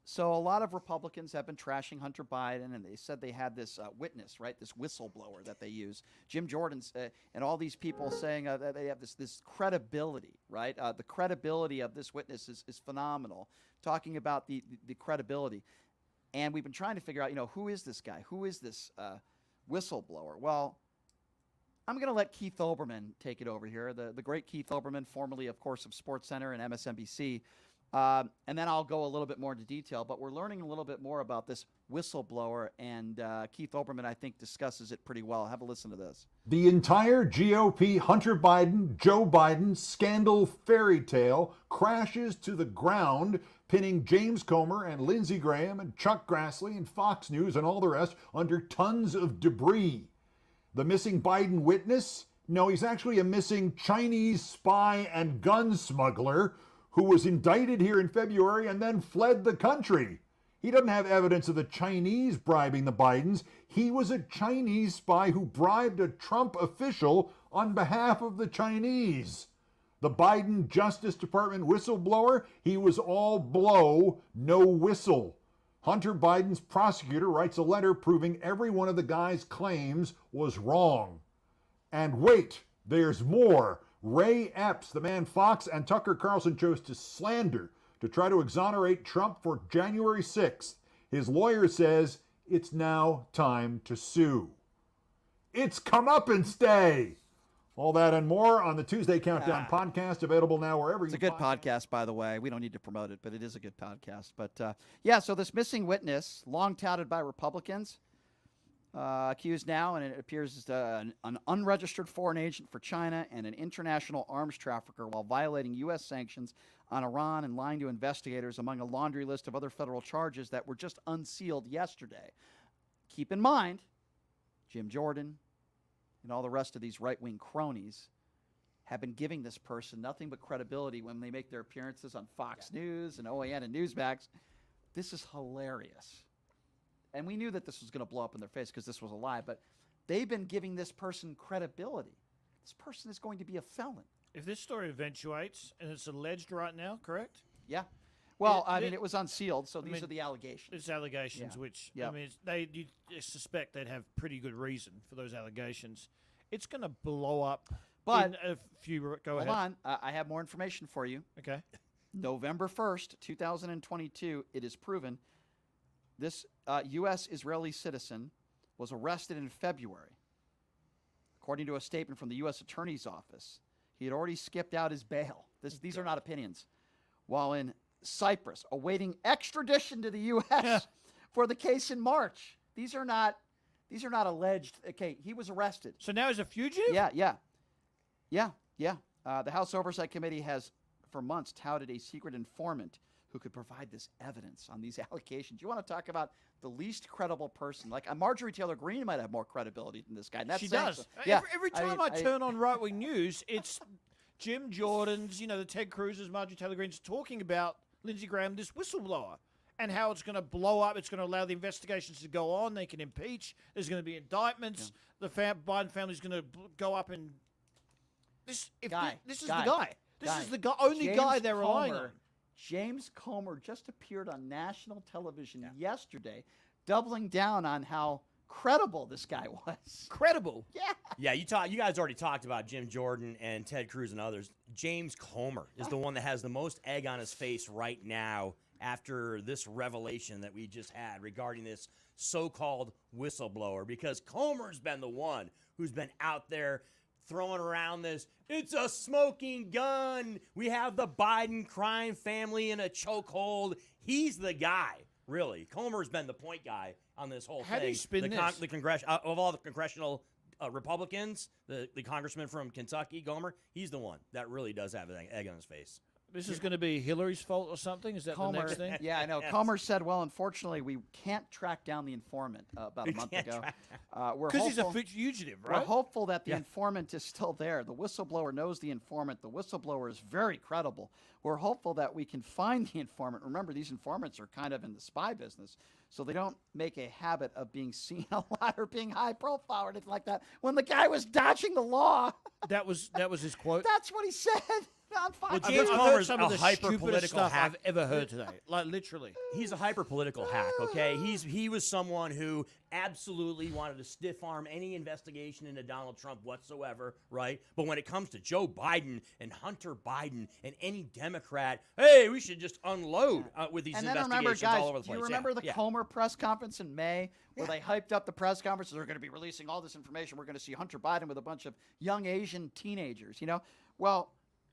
so a lot of Republicans have been trashing Hunter Biden, and they said they had this witness, right? This whistleblower that they use, Jim Jordan's, and all these people saying that they have this credibility, right? The credibility of this witness is phenomenal. Talking about the credibility. And we've been trying to figure out, who is this guy? Who is this whistleblower? Well, I'm going to let Keith Olbermann take it over here, the great Keith Olbermann, formerly, of course, of SportsCenter and MSNBC. And then I'll go a little bit more into detail. But we're learning a little bit more about this whistleblower, and Keith Olbermann, I think, discusses it pretty well. Have a listen to this. The entire GOP Hunter Biden, Joe Biden scandal fairy tale crashes to the ground, pinning James Comer and Lindsey Graham and Chuck Grassley and Fox News and all the rest under tons of debris. The missing Biden witness No, he's actually a missing Chinese spy and gun smuggler who was indicted here in February and then fled the country. He doesn't have evidence of the Chinese bribing the Bidens. He was a Chinese spy who bribed a Trump official on behalf of the Chinese. The Biden Justice Department whistleblower, he was all blow, no whistle. Hunter Biden's prosecutor writes a letter proving every one of the guy's claims was wrong. And wait, there's more. Ray Epps, the man Fox and Tucker Carlson chose to slander to try to exonerate Trump for January 6th. His lawyer says it's now time to sue. It's Comeuppance Day. All that and more on the Tuesday Countdown podcast, available now wherever It's a good podcast, by the way. We don't need to promote it, but it is a good podcast. But, yeah, so this missing witness, long touted by Republicans, accused now, and it appears as an unregistered foreign agent for China and an international arms trafficker while violating U.S. sanctions on Iran and lying to investigators among a laundry list of other federal charges that were just unsealed yesterday. Keep in mind, Jim Jordan and all the rest of these right-wing cronies have been giving this person nothing but credibility when they make their appearances on Fox News and OAN and Newsmax. This is hilarious. And we knew that this was going to blow up in their face because this was a lie, but they've been giving this person credibility. This person is going to be a felon. If this story eventuates, and it's alleged right now, correct? Yeah. Well, I mean, it was unsealed, so these are the allegations. It's allegations, which, I mean, you suspect they'd have pretty good reason for those allegations. It's going to blow up. But in a few, go ahead. Hold on. I have more information for you. Okay. November 1st, 2022, it is proven this U.S. Israeli citizen was arrested in February. According to a statement from the U.S. Attorney's Office, he had already skipped out his bail. These are not opinions. While in Cyprus, awaiting extradition to the U.S. for the case in March. These are not alleged. Okay, he was arrested. So now he's a fugitive? Yeah. The House Oversight Committee has, for months, touted a secret informant who could provide this evidence on these allegations. You want to talk about the least credible person? Like Marjorie Taylor Greene might have more credibility than this guy. She does. Yeah. Every time I turn on right-wing news, it's Jim Jordan's, the Ted Cruz's, Marjorie Taylor Greene's talking about Lindsey Graham, this whistleblower, and how it's going to blow up. It's going to allow the investigations to go on. They can impeach. There's going to be indictments. The Biden family's going to go up and this is the guy. This is the only guy they're relying on. James Comer just appeared on national television yesterday, doubling down on how credible this guy was. Credible? Yeah. Yeah, you guys already talked about Jim Jordan and Ted Cruz and others. James Comer is the one that has the most egg on his face right now after this revelation that we just had regarding this so-called whistleblower, because Comer's been the one who's been out there throwing around this, it's a smoking gun. We have the Biden crime family in a chokehold. He's the guy, really. Comer's been the point guy on this whole thing. How do you spin this? The of all the congressional Republicans, the congressman from Kentucky, Gomer, he's the one that really does have an egg on his face. This is going to be Hillary's fault or something? Is that the next thing? Yeah, I know. Yes. Comer said, well, unfortunately, we can't track down the informant about a month ago. Because he's a fugitive, right? We're hopeful that the informant is still there. The whistleblower knows the informant. The whistleblower is very credible. We're hopeful that we can find the informant. Remember, these informants are kind of in the spy business, so they don't make a habit of being seen a lot or being high profile or anything like that. When the guy was dodging the law. That was his quote? That's what he said. Well, James Comer's a hyper-political hack I've ever heard today. Like, literally. He's a hyper-political hack, okay? He was someone who absolutely wanted to stiff-arm any investigation into Donald Trump whatsoever, right? But when it comes to Joe Biden and Hunter Biden and any Democrat, hey, we should just unload with these investigations all over the place. Do you remember the Comer press conference in May where they hyped up the press conference? They're going to be releasing all this information. We're going to see Hunter Biden with a bunch of young Asian teenagers, Well,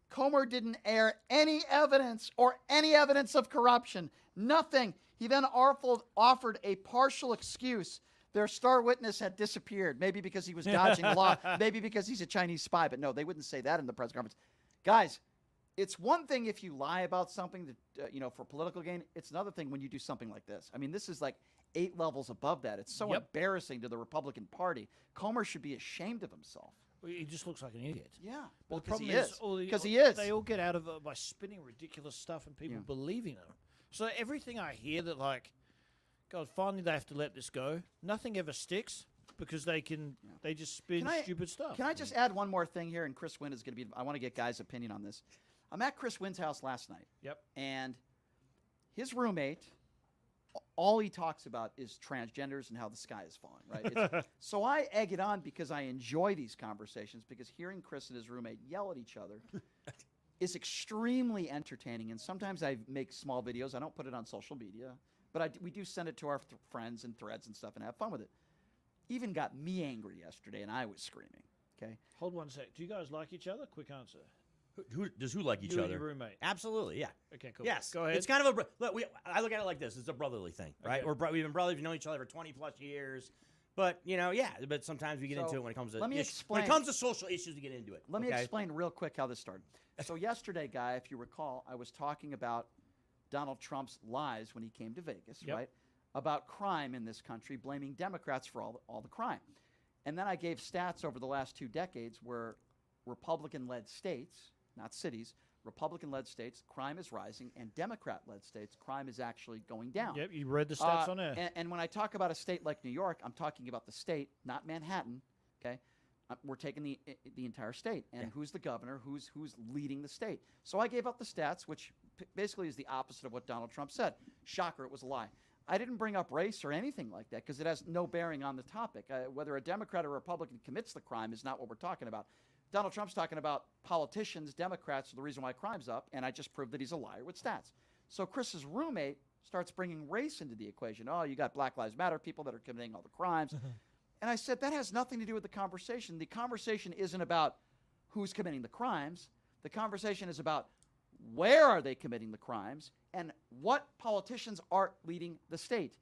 Comer didn't air any evidence of corruption. Nothing. He then offered a partial excuse. Their star witness had disappeared, maybe because he was dodging the law, maybe because he's a Chinese spy. But no, they wouldn't say that in the press conference. Guys, it's one thing if you lie about something that, for political gain. It's another thing when you do something like this. I mean, this is like 8 levels above that. It's so embarrassing to the Republican Party. Comer should be ashamed of himself. Well, he just looks like an idiot. Yeah. Well, Well, the problem 'cause he is, is. 'Cause he is. They all get out of it by spinning ridiculous stuff and people believing them. So everything I hear that, like, God, finally they have to let this go. Nothing ever sticks because they just spin stupid stuff. Can I just add one more thing here? And Chris Wynn is going to be. I want to get guys' opinion on this. I'm at Chris Wynn's house last night. Yep. And his roommate, all he talks about is transgenders and how the sky is falling, right? So I egg it on because I enjoy these conversations, because hearing Chris and his roommate yell at each other is extremely entertaining. And sometimes I make small videos. I don't put it on social media, but we do send it to our friends and threads and stuff and have fun with it. Even got me angry yesterday, and I was screaming, okay? Hold one sec. Do you guys like each other? Quick answer. Who like each You other? and your roommate. Absolutely, yeah. Okay, cool. Yes, Go ahead. It's kind of a look. I look at it like this: it's a brotherly thing, right? Okay. We've been brothers. We've known each other for 20+ years, but But sometimes we get into it when it comes to let me when explain. it comes to social issues. We get into it. Let me explain real quick how this started. So yesterday, Guy, if you recall, I was talking about Donald Trump's lies when he came to Vegas, right? About crime in this country, blaming Democrats for all the crime. And then I gave stats over the last 2 decades where Republican-led states, not cities, Republican-led states, crime is rising, and Democrat-led states, crime is actually going down. Yep, you read the stats on there. And when I talk about a state like New York, I'm talking about the state, not Manhattan, okay? We're taking the entire state, and who's the governor, who's leading the state. So I gave up the stats, which basically is the opposite of what Donald Trump said. Shocker, it was a lie. I didn't bring up race or anything like that because it has no bearing on the topic. Whether a Democrat or a Republican commits the crime is not what we're talking about. Donald Trump's talking about politicians, Democrats are the reason why crime's up, and I just proved that he's a liar with stats. So Chris's roommate starts bringing race into the equation. Oh, you got Black Lives Matter people that are committing all the crimes. And I said, that has nothing to do with the conversation. The conversation isn't about who's committing the crimes. The conversation is about where are they committing the crimes and what politicians are leading the state.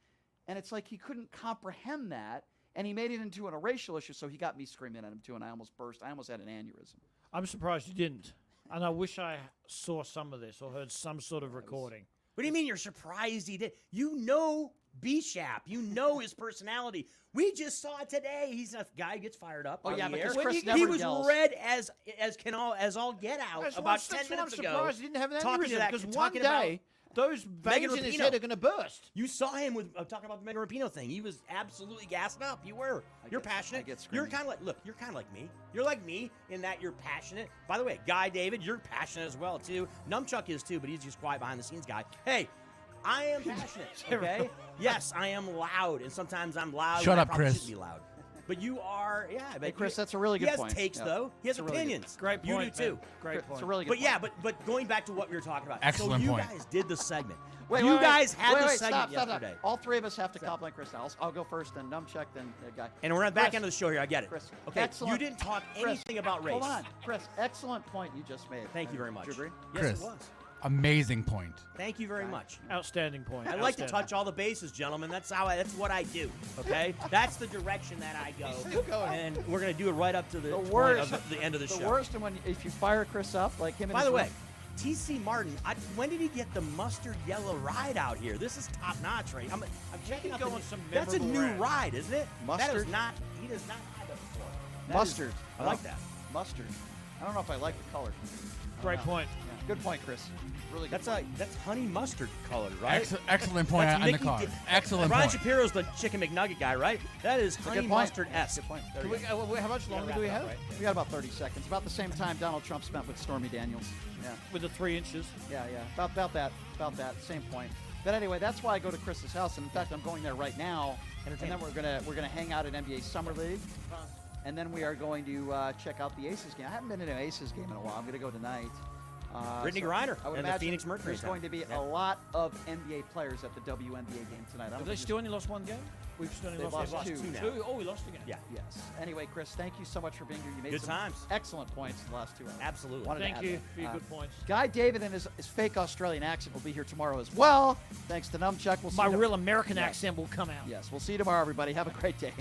And it's like he couldn't comprehend that, and he made it into a racial issue, so he got me screaming at him too, and I almost burst. I almost had an aneurysm. I'm surprised you didn't. And I wish I saw some of this or heard some sort of recording. What do you mean you're surprised he did? You know Bishop. You know his personality. We just saw it today. He's a guy who gets fired up. Oh, on yeah, the because air. Chris he never was yells. red as all get out That's about why 10 minutes I'm ago. surprised he didn't have an talking to aneurysm, that- because one talking about day those veins in his Rapinoe. head are going to burst. You saw him with talking about the Megan Rapinoe thing. He was absolutely gassed up. You were. You're passionate. You're kind of like, look, you're kind of like me. You're like me in that you're passionate. By the way, Guy David, you're passionate as well too. Numchuck is too, but he's just quiet behind the scenes guy. Hey, I am passionate. Okay. Yes, I am loud, and sometimes I'm loud. Shut when up, I probably Chris. shouldn't be loud. But you are, yeah. But Hey, Chris, that's a really good point. He has takes, Yeah. though. He has It's a really good- opinions. Great You point, do, too. man. Great point. It's a really good But point. yeah, but going back to what we were talking about. Excellent so you point. guys did the segment. Wait, you wait, guys wait, had wait, the wait, segment stop. yesterday. All three of us have to compliment Chris. I'll go first, then Numchuck, then Guy. And we're at the back Chris, end of the show here. I get it. Chris, Okay, excellent. you didn't talk Chris, anything about race. Hold on, Chris. Excellent point you just made. Thank you very much. Do you agree? Yes, Chris, it was. amazing point. Thank you very much. Outstanding point. I like to touch all the bases, gentlemen. That's what I do. Okay, that's the direction that I go. Still going. And we're gonna do it right up to the point worst, of the end of the show. The worst, and if you fire Chris up like him. By the way, T.C. Martin, when did he get the mustard yellow ride out here? This is top notch, right? I'm checking out some That's a memorable new rides. ride, isn't it? That Mustard? is not. He does not have that before. That Mustard. is- I like that. Mustard. I don't know if I like the color. Great point. Yeah, good point, Chris. Really good. That's honey mustard colored, right? Excellent point That's on the Mickey car. Di- Excellent Brian point. Shapiro's the chicken McNugget guy, right? That is That's a honey good point. mustard-esque. Good point. There Can you we, go. how much longer do we have? We got about 30 seconds. About the same time Donald Trump spent with Stormy Daniels. Yeah. With the 3 inches. Yeah. About that. Same point. But anyway, that's why I go to Chris's house, and in fact, I'm going there right now. And then we're gonna hang out at NBA Summer League, and then we are going to check out the Aces game. I haven't been to an Aces game in a while. I'm gonna go tonight. Brittany so Griner I would and the imagine Phoenix Mercury There's town. going to be a lot of NBA players at the WNBA game tonight. I don't Have they think still only lost one game? We've still only They've lost lost two. two now. Two? Oh, we lost again. Yeah. Yes. Anyway, Chris, thank you so much for being here. You made Good some times. excellent points in the last 2 hours. Absolutely. Wanted to Thank add you that. for your good points. Guy David and his fake Australian accent will be here tomorrow as well. Thanks to Numchuck. We'll see My you real American Yes. accent will come out. Yes. We'll see you tomorrow, everybody. Have a great day.